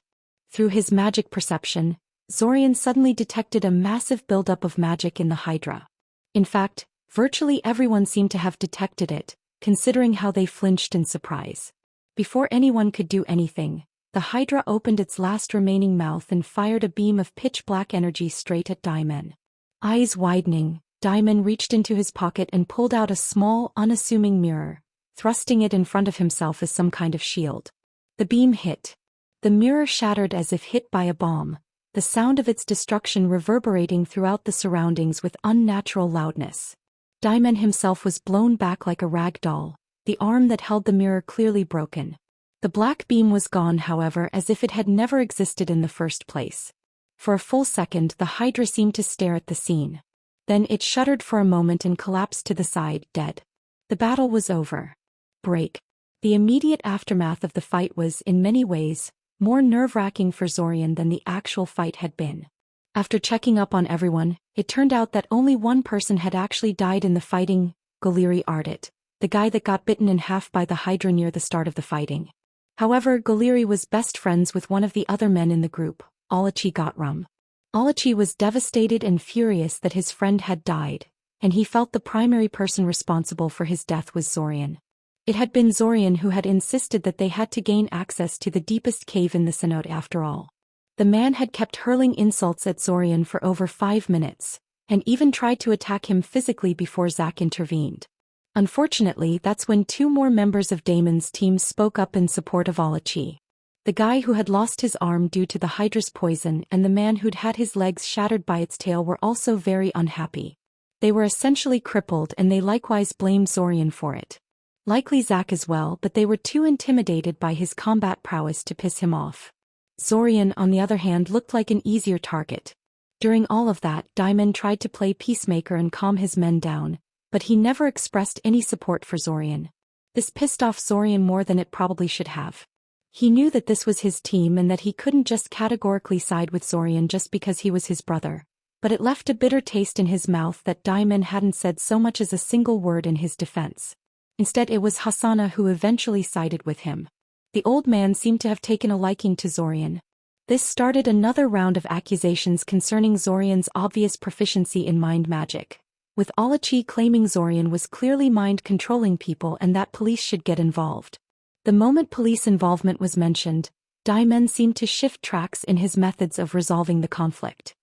Through his magic perception, Zorian suddenly detected a massive buildup of magic in the Hydra. In fact, virtually everyone seemed to have detected it, considering how they flinched in surprise. Before anyone could do anything, the Hydra opened its last remaining mouth and fired a beam of pitch-black energy straight at Diamond. Eyes widening, Diamond reached into his pocket and pulled out a small, unassuming mirror, thrusting it in front of himself as some kind of shield. The beam hit. The mirror shattered as if hit by a bomb, the sound of its destruction reverberating throughout the surroundings with unnatural loudness. Diamond himself was blown back like a rag doll, the arm that held the mirror clearly broken. The black beam was gone, however, as if it had never existed in the first place. For a full second, the Hydra seemed to stare at the scene. Then it shuddered for a moment and collapsed to the side, dead. The battle was over. Break. The immediate aftermath of the fight was, in many ways, more nerve-wracking for Zorian than the actual fight had been. After checking up on everyone, it turned out that only one person had actually died in the fighting: Goliri Ardit, the guy that got bitten in half by the Hydra near the start of the fighting. However, Goliri was best friends with one of the other men in the group, Oluchi Gotrum. Oluchi was devastated and furious that his friend had died, and he felt the primary person responsible for his death was Zorian. It had been Zorian who had insisted that they had to gain access to the deepest cave in the cenote after all. The man had kept hurling insults at Zorian for over 5 minutes, and even tried to attack him physically before Zack intervened. Unfortunately, that's when 2 more members of Damon's team spoke up in support of Oluchi. The guy who had lost his arm due to the Hydra's poison and the man who'd had his legs shattered by its tail were also very unhappy. They were essentially crippled and they likewise blamed Zorian for it. Likely Zack as well, but they were too intimidated by his combat prowess to piss him off. Zorian, on the other hand, looked like an easier target. During all of that, Diamond tried to play peacemaker and calm his men down, but he never expressed any support for Zorian. This pissed off Zorian more than it probably should have. He knew that this was his team and that he couldn't just categorically side with Zorian just because he was his brother, but it left a bitter taste in his mouth that Diamond hadn't said so much as a single word in his defense. Instead, it was Hasana who eventually sided with him. The old man seemed to have taken a liking to Zorian. This started another round of accusations concerning Zorian's obvious proficiency in mind magic, with Oluchi claiming Zorian was clearly mind-controlling people and that police should get involved. The moment police involvement was mentioned, Diamond seemed to shift tracks in his methods of resolving the conflict.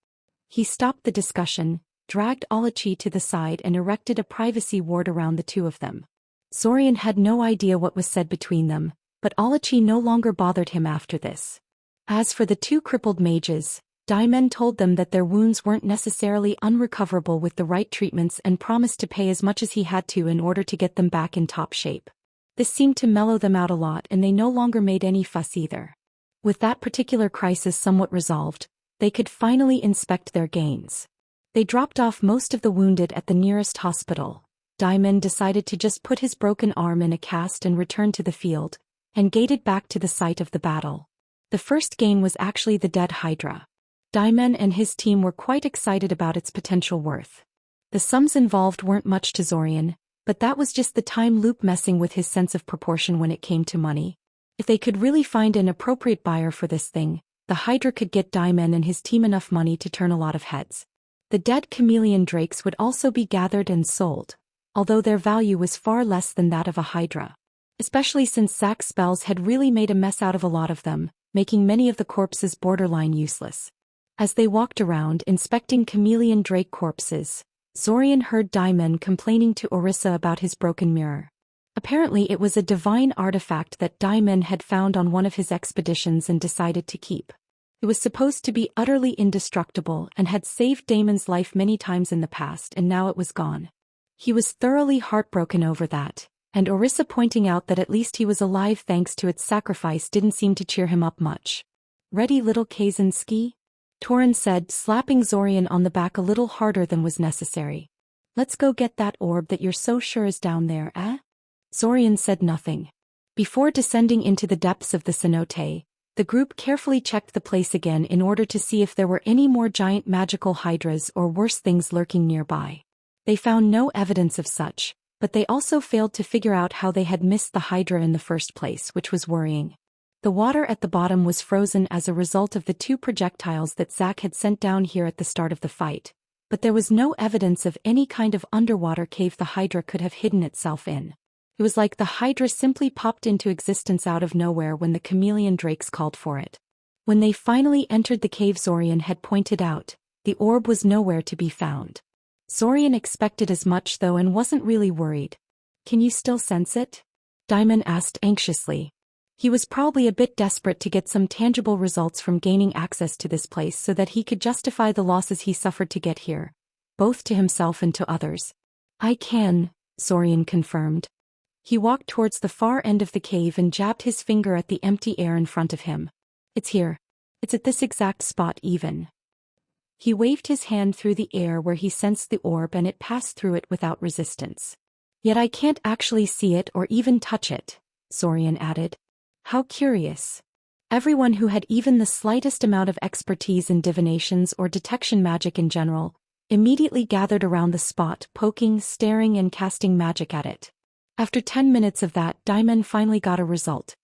He stopped the discussion, dragged Oluchi to the side and erected a privacy ward around the two of them. Zorian had no idea what was said between them, but Oluchi no longer bothered him after this. As for the 2 crippled mages, Diamond told them that their wounds weren't necessarily unrecoverable with the right treatments and promised to pay as much as he had to in order to get them back in top shape. This seemed to mellow them out a lot and they no longer made any fuss either. With that particular crisis somewhat resolved, they could finally inspect their gains. They dropped off most of the wounded at the nearest hospital. Diamond decided to just put his broken arm in a cast and return to the field, and gated back to the site of the battle. The first gain was actually the dead Hydra. Diamond and his team were quite excited about its potential worth. The sums involved weren't much to Zorian, but that was just the time loop messing with his sense of proportion when it came to money. If they could really find an appropriate buyer for this thing, the Hydra could get Diamond and his team enough money to turn a lot of heads. The dead chameleon drakes would also be gathered and sold, although their value was far less than that of a Hydra. Especially since Zack's spells had really made a mess out of a lot of them, making many of the corpses borderline useless. As they walked around inspecting chameleon drake corpses, Zorian heard Diamond complaining to Orisa about his broken mirror. Apparently it was a divine artifact that Diamond had found on one of his expeditions and decided to keep. It was supposed to be utterly indestructible and had saved Damon's life many times in the past, and now it was gone. He was thoroughly heartbroken over that, And Orisa pointing out that at least he was alive thanks to its sacrifice didn't seem to cheer him up much. "Ready, little Kaczynski?" Torin said, slapping Zorian on the back a little harder than was necessary. "Let's go get that orb that you're so sure is down there, eh?" Zorian said nothing. Before descending into the depths of the cenote, the group carefully checked the place again in order to see if there were any more giant magical hydras or worse things lurking nearby. They found no evidence of such, but they also failed to figure out how they had missed the hydra in the first place, which was worrying. The water at the bottom was frozen as a result of the 2 projectiles that Zack had sent down here at the start of the fight, but there was no evidence of any kind of underwater cave the hydra could have hidden itself in. It was like the hydra simply popped into existence out of nowhere when the chameleon drakes called for it. When they finally entered the cave Zorian had pointed out, the orb was nowhere to be found. Zorian expected as much though and wasn't really worried. "Can you still sense it?" Daimon asked anxiously. He was probably a bit desperate to get some tangible results from gaining access to this place so that he could justify the losses he suffered to get here, both to himself and to others. "I can," Zorian confirmed. He walked towards the far end of the cave and jabbed his finger at the empty air in front of him. "It's here. It's at this exact spot even." He waved his hand through the air where he sensed the orb and it passed through it without resistance. "Yet I can't actually see it or even touch it," Zorian added. How curious. Everyone who had even the slightest amount of expertise in divinations or detection magic in general immediately gathered around the spot, poking, staring and casting magic at it. After 10 minutes of that, Daimon finally got a result.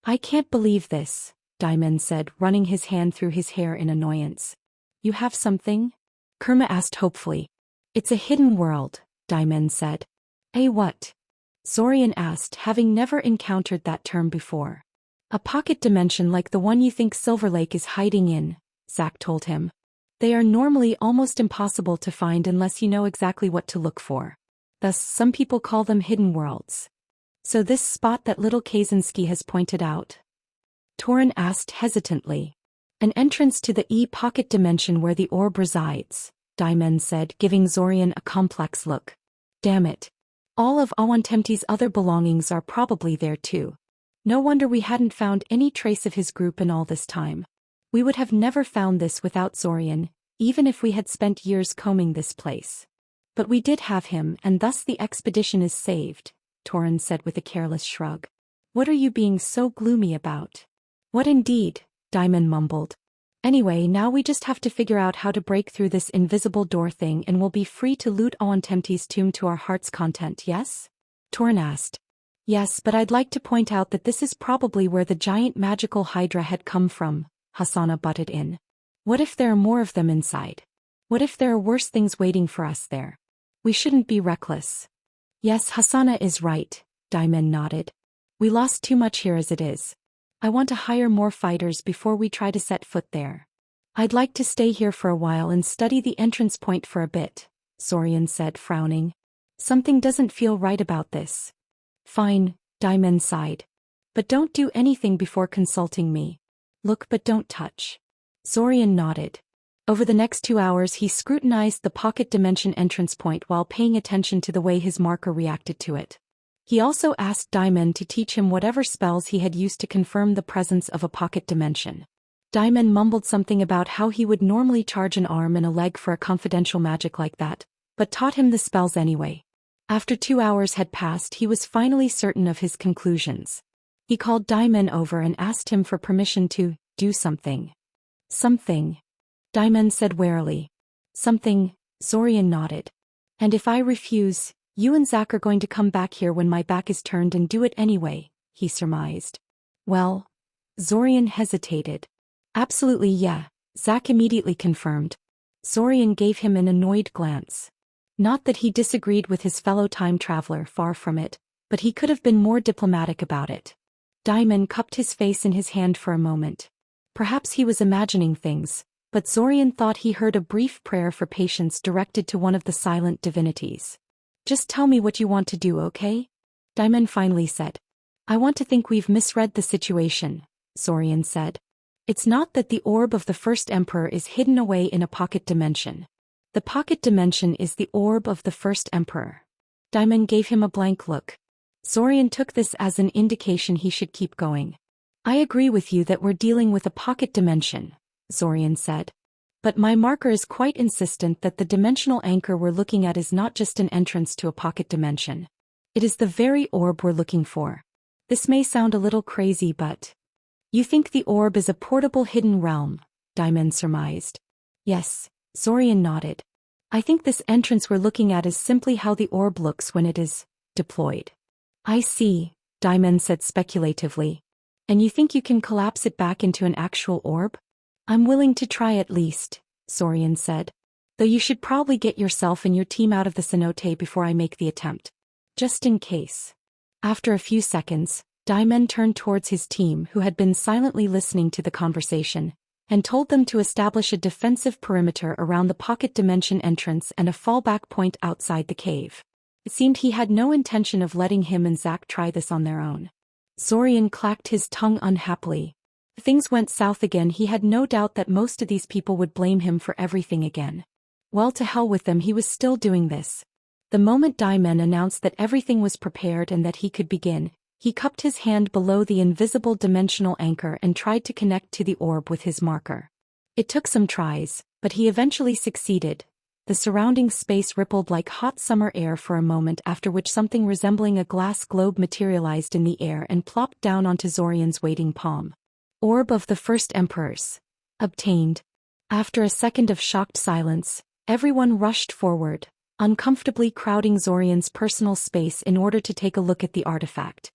"I can't believe this," Daimon said, running his hand through his hair in annoyance. "You have something?" Kurma asked hopefully. "It's a hidden world," Daimon said. "A what?" Zorian asked, having never encountered that term before. "A pocket dimension like the one you think Silver Lake is hiding in," Zack told him. "They are normally almost impossible to find unless you know exactly what to look for. Thus, some people call them hidden worlds." "So this spot that little Kaczynski has pointed out?" Torin asked hesitantly. "An entrance to the E-pocket dimension where the orb resides," Daimon said, giving Zorian a complex look. "Damn it. All of Awantemti's other belongings are probably there too. No wonder we hadn't found any trace of his group in all this time. We would have never found this without Zorian, even if we had spent years combing this place. But we did have him and thus the expedition is saved," Torin said with a careless shrug. "What are you being so gloomy about?" "What indeed?" Daimon mumbled. "Anyway, now we just have to figure out how to break through this invisible door thing and we'll be free to loot Awantemti's tomb to our heart's content, yes?" Torin asked. "Yes, but I'd like to point out that this is probably where the giant magical hydra had come from," Hasana butted in. "What if there are more of them inside? What if there are worse things waiting for us there? We shouldn't be reckless." "Yes, Hasana is right," Daimon nodded. "We lost too much here as it is. I want to hire more fighters before we try to set foot there. I'd like to stay here for a while and study the entrance point for a bit," Zorian said, frowning. "Something doesn't feel right about this." "Fine," Daimon sighed. "But don't do anything before consulting me. Look but don't touch." Zorian nodded. Over the next 2 hours he scrutinized the pocket dimension entrance point while paying attention to the way his marker reacted to it. He also asked Daimon to teach him whatever spells he had used to confirm the presence of a pocket dimension. Daimon mumbled something about how he would normally charge an arm and a leg for a confidential magic like that, but taught him the spells anyway. After 2 hours had passed, he was finally certain of his conclusions. He called Daimon over and asked him for permission to do something. "Something?" Daimon said warily. "Something," Zorian nodded. "And if I refuse, you and Zack are going to come back here when my back is turned and do it anyway," he surmised. "Well?" Zorian hesitated. "Absolutely yeah," Zack immediately confirmed. Zorian gave him an annoyed glance. Not that he disagreed with his fellow time traveler, far from it, but he could have been more diplomatic about it. Daimon cupped his face in his hand for a moment. Perhaps he was imagining things, but Zorian thought he heard a brief prayer for patience directed to one of the silent divinities. "Just tell me what you want to do, okay?" Daimon finally said. "I want to think we've misread the situation," Zorian said. "It's not that the orb of the first emperor is hidden away in a pocket dimension. The pocket dimension is the orb of the first emperor." Daimon gave him a blank look. Zorian took this as an indication he should keep going. I agree with you that we're dealing with a pocket dimension, Zorian said. But my marker is quite insistent that the dimensional anchor we're looking at is not just an entrance to a pocket dimension. It is the very orb we're looking for. This may sound a little crazy, but... You think the orb is a portable hidden realm, Diamond surmised. Yes, Zorian nodded. I think this entrance we're looking at is simply how the orb looks when it is deployed. I see, Diamond said speculatively. And you think you can collapse it back into an actual orb? I'm willing to try at least, Zorian said. Though you should probably get yourself and your team out of the cenote before I make the attempt. Just in case. After a few seconds, Diamond turned towards his team who had been silently listening to the conversation, and told them to establish a defensive perimeter around the pocket dimension entrance and a fallback point outside the cave. It seemed he had no intention of letting him and Zack try this on their own. Zorian clacked his tongue unhappily. If things went south again, he had no doubt that most of these people would blame him for everything again. Well, to hell with them, he was still doing this. The moment Diamond announced that everything was prepared and that he could begin, he cupped his hand below the invisible dimensional anchor and tried to connect to the orb with his marker. It took some tries, but he eventually succeeded. The surrounding space rippled like hot summer air for a moment, after which something resembling a glass globe materialized in the air and plopped down onto Zorian's waiting palm. Orb of the First Emperors. Obtained. After a second of shocked silence, everyone rushed forward, uncomfortably crowding Zorian's personal space in order to take a look at the artifact.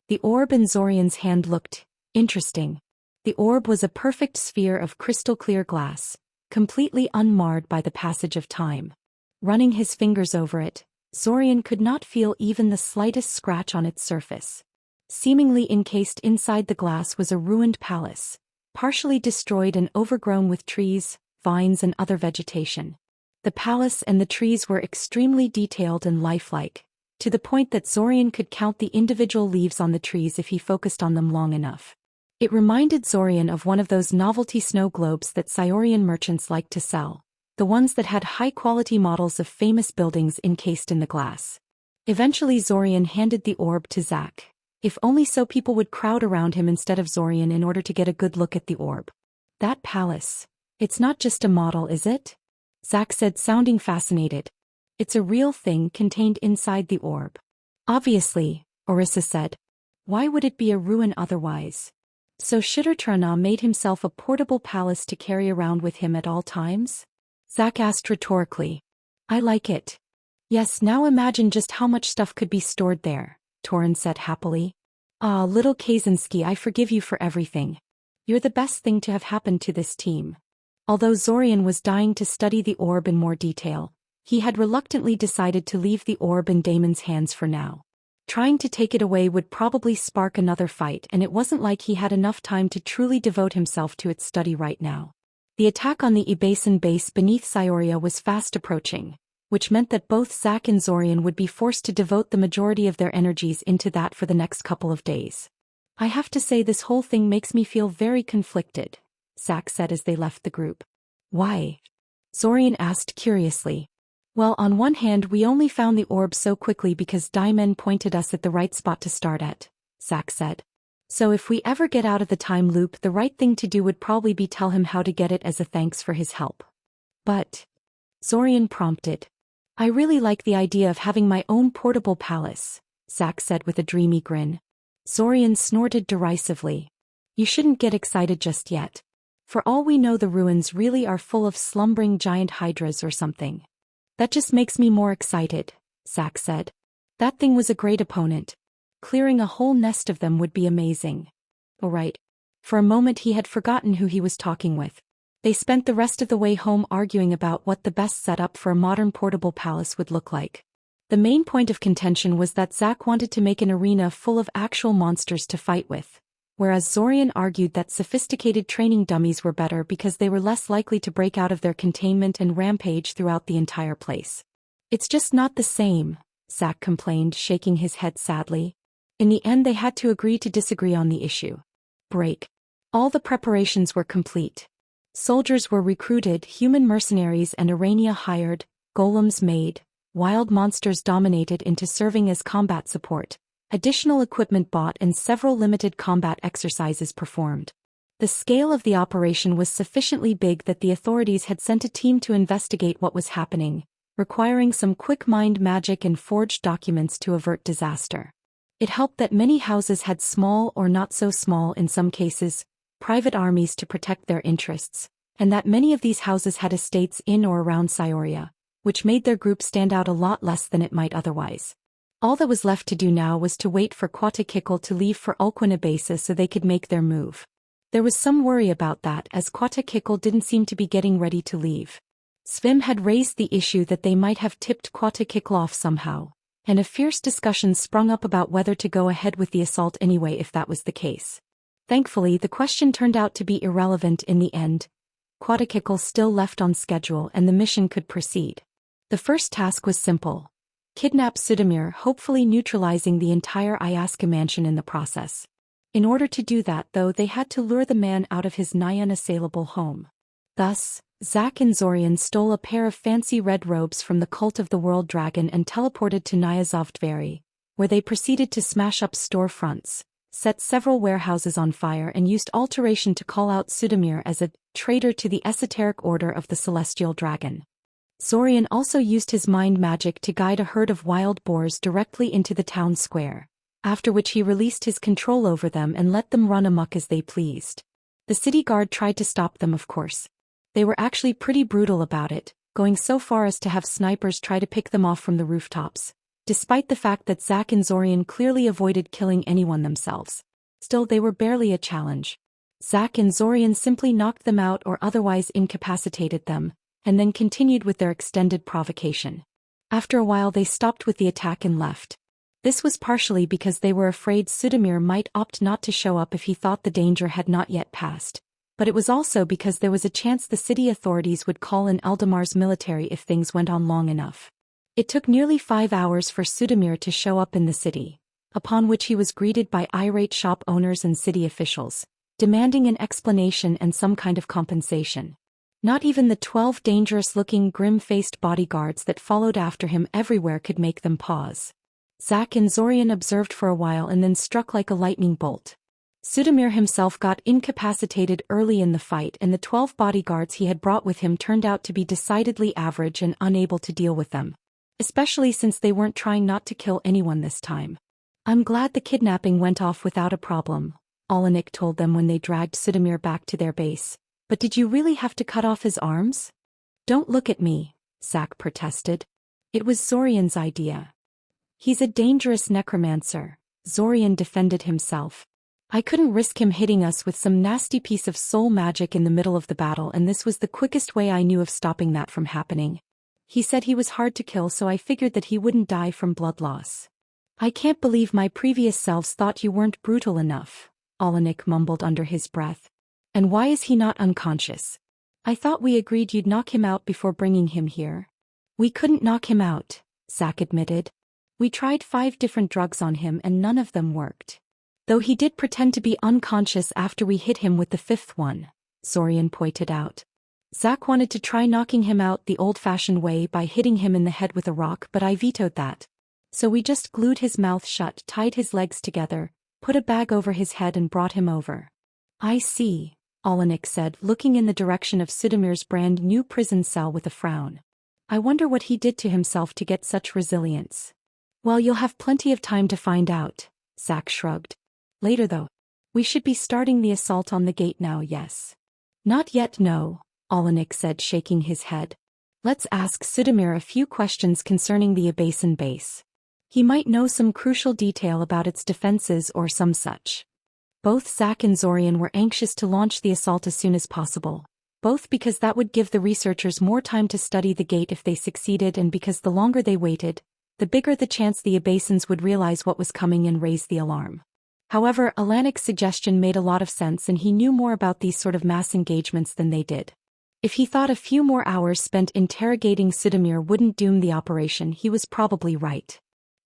The orb in Zorian's hand looked interesting. The orb was a perfect sphere of crystal-clear glass, completely unmarred by the passage of time. Running his fingers over it, Zorian could not feel even the slightest scratch on its surface. Seemingly encased inside the glass was a ruined palace, partially destroyed and overgrown with trees, vines and other vegetation. The palace and the trees were extremely detailed and lifelike, to the point that Zorian could count the individual leaves on the trees if he focused on them long enough. It reminded Zorian of one of those novelty snow globes that Sciorian merchants liked to sell, the ones that had high-quality models of famous buildings encased in the glass. Eventually Zorian handed the orb to Zack, if only so people would crowd around him instead of Zorian in order to get a good look at the orb. That palace. It's not just a model, is it? Zack said, sounding fascinated. It's a real thing contained inside the orb. Obviously, Orisa said. Why would it be a ruin otherwise? So Shidurtrana made himself a portable palace to carry around with him at all times? Zack asked rhetorically. I like it. Yes, now imagine just how much stuff could be stored there, Torin said happily. Ah, little Kaczynski, I forgive you for everything. You're the best thing to have happened to this team. Although Zorian was dying to study the orb in more detail, he had reluctantly decided to leave the orb in Damon's hands for now. Trying to take it away would probably spark another fight, and it wasn't like he had enough time to truly devote himself to its study right now. The attack on the Ibasan base beneath Scioria was fast approaching, which meant that both Zack and Zorian would be forced to devote the majority of their energies into that for the next couple of days. I have to say, this whole thing makes me feel very conflicted, Zack said as they left the group. Why? Zorian asked curiously. Well, on one hand, we only found the orb so quickly because Diamond pointed us at the right spot to start at, Zack said. So if we ever get out of the time loop, the right thing to do would probably be tell him how to get it as a thanks for his help. But, Zorian prompted. I really like the idea of having my own portable palace, Zack said with a dreamy grin. Zorian snorted derisively. You shouldn't get excited just yet. For all we know, the ruins really are full of slumbering giant hydras or something. That just makes me more excited, Zack said. That thing was a great opponent. Clearing a whole nest of them would be amazing. Oh right. For a moment he had forgotten who he was talking with. They spent the rest of the way home arguing about what the best setup for a modern portable palace would look like. The main point of contention was that Zack wanted to make an arena full of actual monsters to fight with, whereas Zorian argued that sophisticated training dummies were better because they were less likely to break out of their containment and rampage throughout the entire place. It's just not the same, Zack complained, shaking his head sadly. In the end they had to agree to disagree on the issue. Break. All the preparations were complete. Soldiers were recruited, human mercenaries and Arania hired, golems made, wild monsters dominated into serving as combat support, additional equipment bought and several limited combat exercises performed. The scale of the operation was sufficiently big that the authorities had sent a team to investigate what was happening, requiring some quick mind magic and forged documents to avert disaster. It helped that many houses had small or not so small in some cases, private armies to protect their interests, and that many of these houses had estates in or around Cyoria, which made their group stand out a lot less than it might otherwise. All that was left to do now was to wait for Quatakikl to leave for Ulquinabasa so they could make their move. There was some worry about that as Quatakikl didn't seem to be getting ready to leave. Svim had raised the issue that they might have tipped Quatakikl off somehow, and a fierce discussion sprung up about whether to go ahead with the assault anyway if that was the case. Thankfully, the question turned out to be irrelevant in the end. Quatakikl still left on schedule and the mission could proceed. The first task was simple. Kidnap Sudamir, hopefully neutralizing the entire Ayaska mansion in the process. In order to do that though, they had to lure the man out of his nigh unassailable home. Thus, Zack and Zorian stole a pair of fancy red robes from the cult of the World Dragon and teleported to Nyazovdveri, where they proceeded to smash up storefronts, set several warehouses on fire and used alteration to call out Sudamir as a traitor to the esoteric order of the Celestial Dragon. Zorian also used his mind magic to guide a herd of wild boars directly into the town square, after which he released his control over them and let them run amok as they pleased. The city guard tried to stop them, of course. They were actually pretty brutal about it, going so far as to have snipers try to pick them off from the rooftops, despite the fact that Zack and Zorian clearly avoided killing anyone themselves. Still, they were barely a challenge. Zack and Zorian simply knocked them out or otherwise incapacitated them, and then continued with their extended provocation. After a while they stopped with the attack and left. This was partially because they were afraid Sudamir might opt not to show up if he thought the danger had not yet passed, but it was also because there was a chance the city authorities would call in Eldamar's military if things went on long enough. It took nearly 5 hours for Sudamir to show up in the city, upon which he was greeted by irate shop owners and city officials, demanding an explanation and some kind of compensation. Not even the 12 dangerous-looking, grim-faced bodyguards that followed after him everywhere could make them pause. Zack and Zorian observed for a while and then struck like a lightning bolt. Sudamir himself got incapacitated early in the fight and the 12 bodyguards he had brought with him turned out to be decidedly average and unable to deal with them. Especially since they weren't trying not to kill anyone this time. "I'm glad the kidnapping went off without a problem," Olenek told them when they dragged Sudamir back to their base. "But did you really have to cut off his arms?" "Don't look at me," Zack protested. "It was Zorian's idea." "He's a dangerous necromancer," Zorian defended himself. "I couldn't risk him hitting us with some nasty piece of soul magic in the middle of the battle, and this was the quickest way I knew of stopping that from happening. He said he was hard to kill, so I figured that he wouldn't die from blood loss." "I can't believe my previous selves thought you weren't brutal enough," Olenek mumbled under his breath. "And why is he not unconscious? I thought we agreed you'd knock him out before bringing him here." "We couldn't knock him out," Zack admitted. "We tried 5 different drugs on him and none of them worked. Though he did pretend to be unconscious after we hit him with the 5th one," Zorian pointed out. "Zack wanted to try knocking him out the old-fashioned way by hitting him in the head with a rock, but I vetoed that. So we just glued his mouth shut, tied his legs together, put a bag over his head and brought him over." "I see," Olenek said, looking in the direction of Sudamir's brand new prison cell with a frown. "I wonder what he did to himself to get such resilience." "Well, you'll have plenty of time to find out," Zack shrugged. "Later though. We should be starting the assault on the gate now, yes?" "Not yet, no," Olenek said, shaking his head. "Let's ask Sudamir a few questions concerning the Abasin base. He might know some crucial detail about its defenses or some such." Both Zack and Zorian were anxious to launch the assault as soon as possible, both because that would give the researchers more time to study the gate if they succeeded and because the longer they waited, the bigger the chance the Abasins would realize what was coming and raise the alarm. However, Alanek's suggestion made a lot of sense and he knew more about these sort of mass engagements than they did. If he thought a few more hours spent interrogating Sudamir wouldn't doom the operation, he was probably right.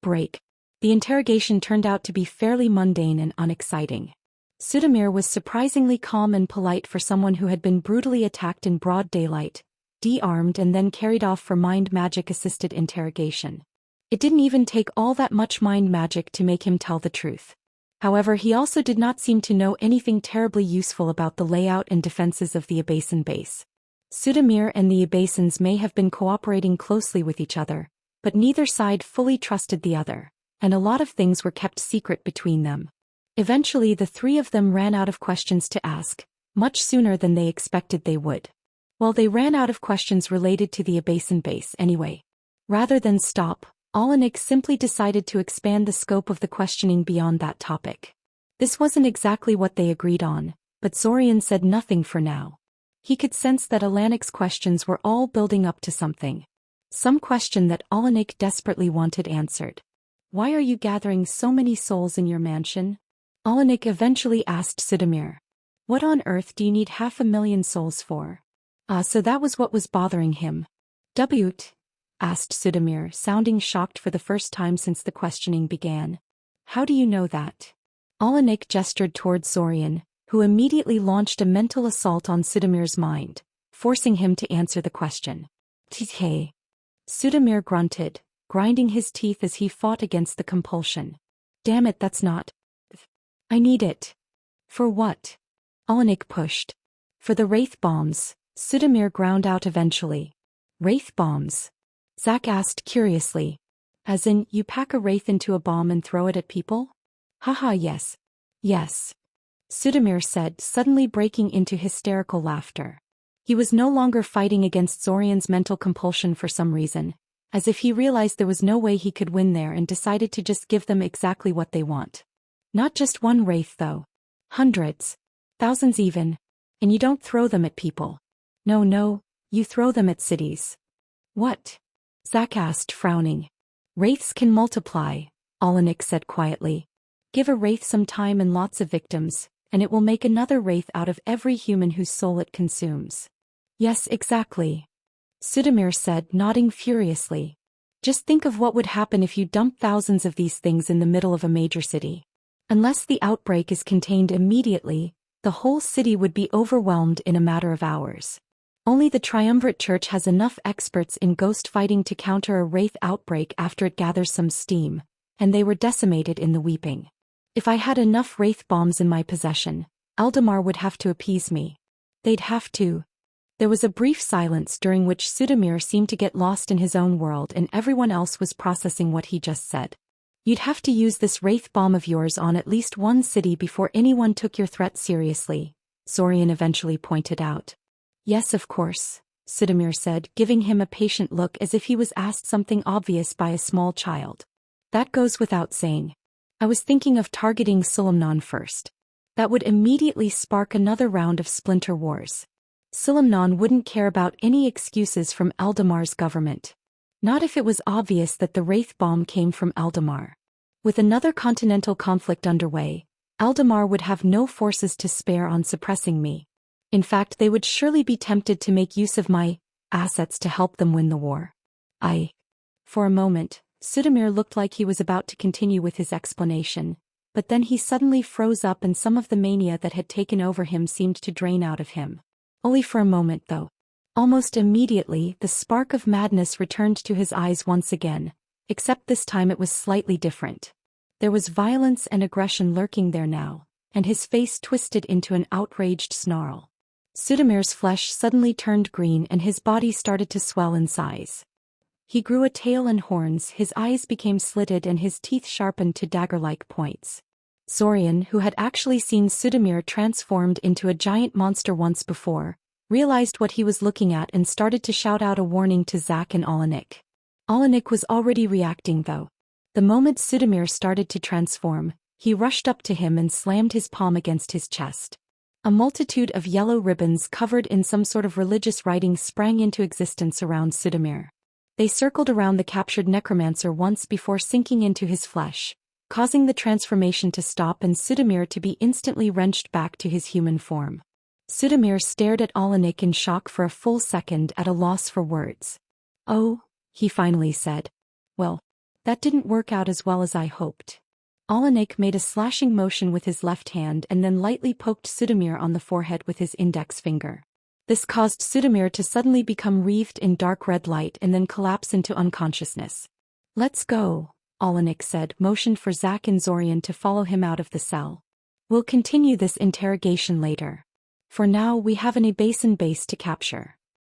Break. The interrogation turned out to be fairly mundane and unexciting. Sudamir was surprisingly calm and polite for someone who had been brutally attacked in broad daylight, de-armed and then carried off for mind magic-assisted interrogation. It didn't even take all that much mind magic to make him tell the truth. However, he also did not seem to know anything terribly useful about the layout and defenses of the Abasan base. Sudamir and the Abasans may have been cooperating closely with each other, but neither side fully trusted the other, and a lot of things were kept secret between them. Eventually the three of them ran out of questions to ask, much sooner than they expected they would. Well, they ran out of questions related to the Abasan base anyway. Rather than stop, Alanik simply decided to expand the scope of the questioning beyond that topic. This wasn't exactly what they agreed on, but Zorian said nothing for now. He could sense that Alanik's questions were all building up to something. Some question that Alanik desperately wanted answered. Why are you gathering so many souls in your mansion? Alanik eventually asked Sudamir. What on earth do you need 500,000 souls for? So that was what was bothering him. What? Asked Sudamir, sounding shocked for the first time since the questioning began. How do you know that? Alanik gestured towards Zorian, who immediately launched a mental assault on Sudamir's mind, forcing him to answer the question. Hey. Sudamir grunted, grinding his teeth as he fought against the compulsion. Damn it, that's not. I need it. For what? Alanik pushed. For the wraith bombs, Sudamir ground out eventually. Wraith bombs? Zack asked curiously. As in, you pack a wraith into a bomb and throw it at people? Haha, yes. Yes. Sudamir said, suddenly breaking into hysterical laughter. He was no longer fighting against Zorian's mental compulsion for some reason, as if he realized there was no way he could win there and decided to just give them exactly what they want. Not just one wraith though. Hundreds. Thousands even. And you don't throw them at people. No, you throw them at cities. What? Zack asked, frowning. Wraiths can multiply, Alanik said quietly. Give a wraith some time and lots of victims, and it will make another wraith out of every human whose soul it consumes. Yes, exactly. Sudamir said, nodding furiously. Just think of what would happen if you dumped thousands of these things in the middle of a major city. Unless the outbreak is contained immediately, the whole city would be overwhelmed in a matter of hours. Only the Triumvirate Church has enough experts in ghost fighting to counter a wraith outbreak after it gathers some steam, and they were decimated in the weeping. If I had enough wraith bombs in my possession, Eldamar would have to appease me. They'd have to. There was a brief silence during which Sudamir seemed to get lost in his own world and everyone else was processing what he just said. You'd have to use this wraith bomb of yours on at least one city before anyone took your threat seriously, Zorian eventually pointed out. Yes, of course, Sudamir said, giving him a patient look as if he was asked something obvious by a small child. That goes without saying. I was thinking of targeting Sulamnon first. That would immediately spark another round of splinter wars. Sulamnon wouldn't care about any excuses from Eldamar's government. Not if it was obvious that the wraith bomb came from Eldamar. With another continental conflict underway, Eldamar would have no forces to spare on suppressing me. In fact, they would surely be tempted to make use of my assets to help them win the war. For a moment, Sudamir looked like he was about to continue with his explanation, but then he suddenly froze up and some of the mania that had taken over him seemed to drain out of him. Only for a moment though. Almost immediately, the spark of madness returned to his eyes once again, except this time it was slightly different. There was violence and aggression lurking there now, and his face twisted into an outraged snarl. Sudamir's flesh suddenly turned green and his body started to swell in size. He grew a tail and horns, his eyes became slitted and his teeth sharpened to dagger-like points. Zorian, who had actually seen Sudamir transformed into a giant monster once before, realized what he was looking at and started to shout out a warning to Zack and Alanik. Alanik was already reacting though. The moment Sudamir started to transform, he rushed up to him and slammed his palm against his chest. A multitude of yellow ribbons covered in some sort of religious writing sprang into existence around Sudamir. They circled around the captured necromancer once before sinking into his flesh, causing the transformation to stop and Sudamir to be instantly wrenched back to his human form. Sudamir stared at Alanik in shock for a full second at a loss for words. Oh, he finally said. Well, that didn't work out as well as I hoped. Alanik made a slashing motion with his left hand and then lightly poked Sudamir on the forehead with his index finger. This caused Sudamir to suddenly become wreathed in dark red light and then collapse into unconsciousness. Let's go, Olenek said, motioned for Zack and Zorian to follow him out of the cell. We'll continue this interrogation later. For now we have an A-Basin base to capture.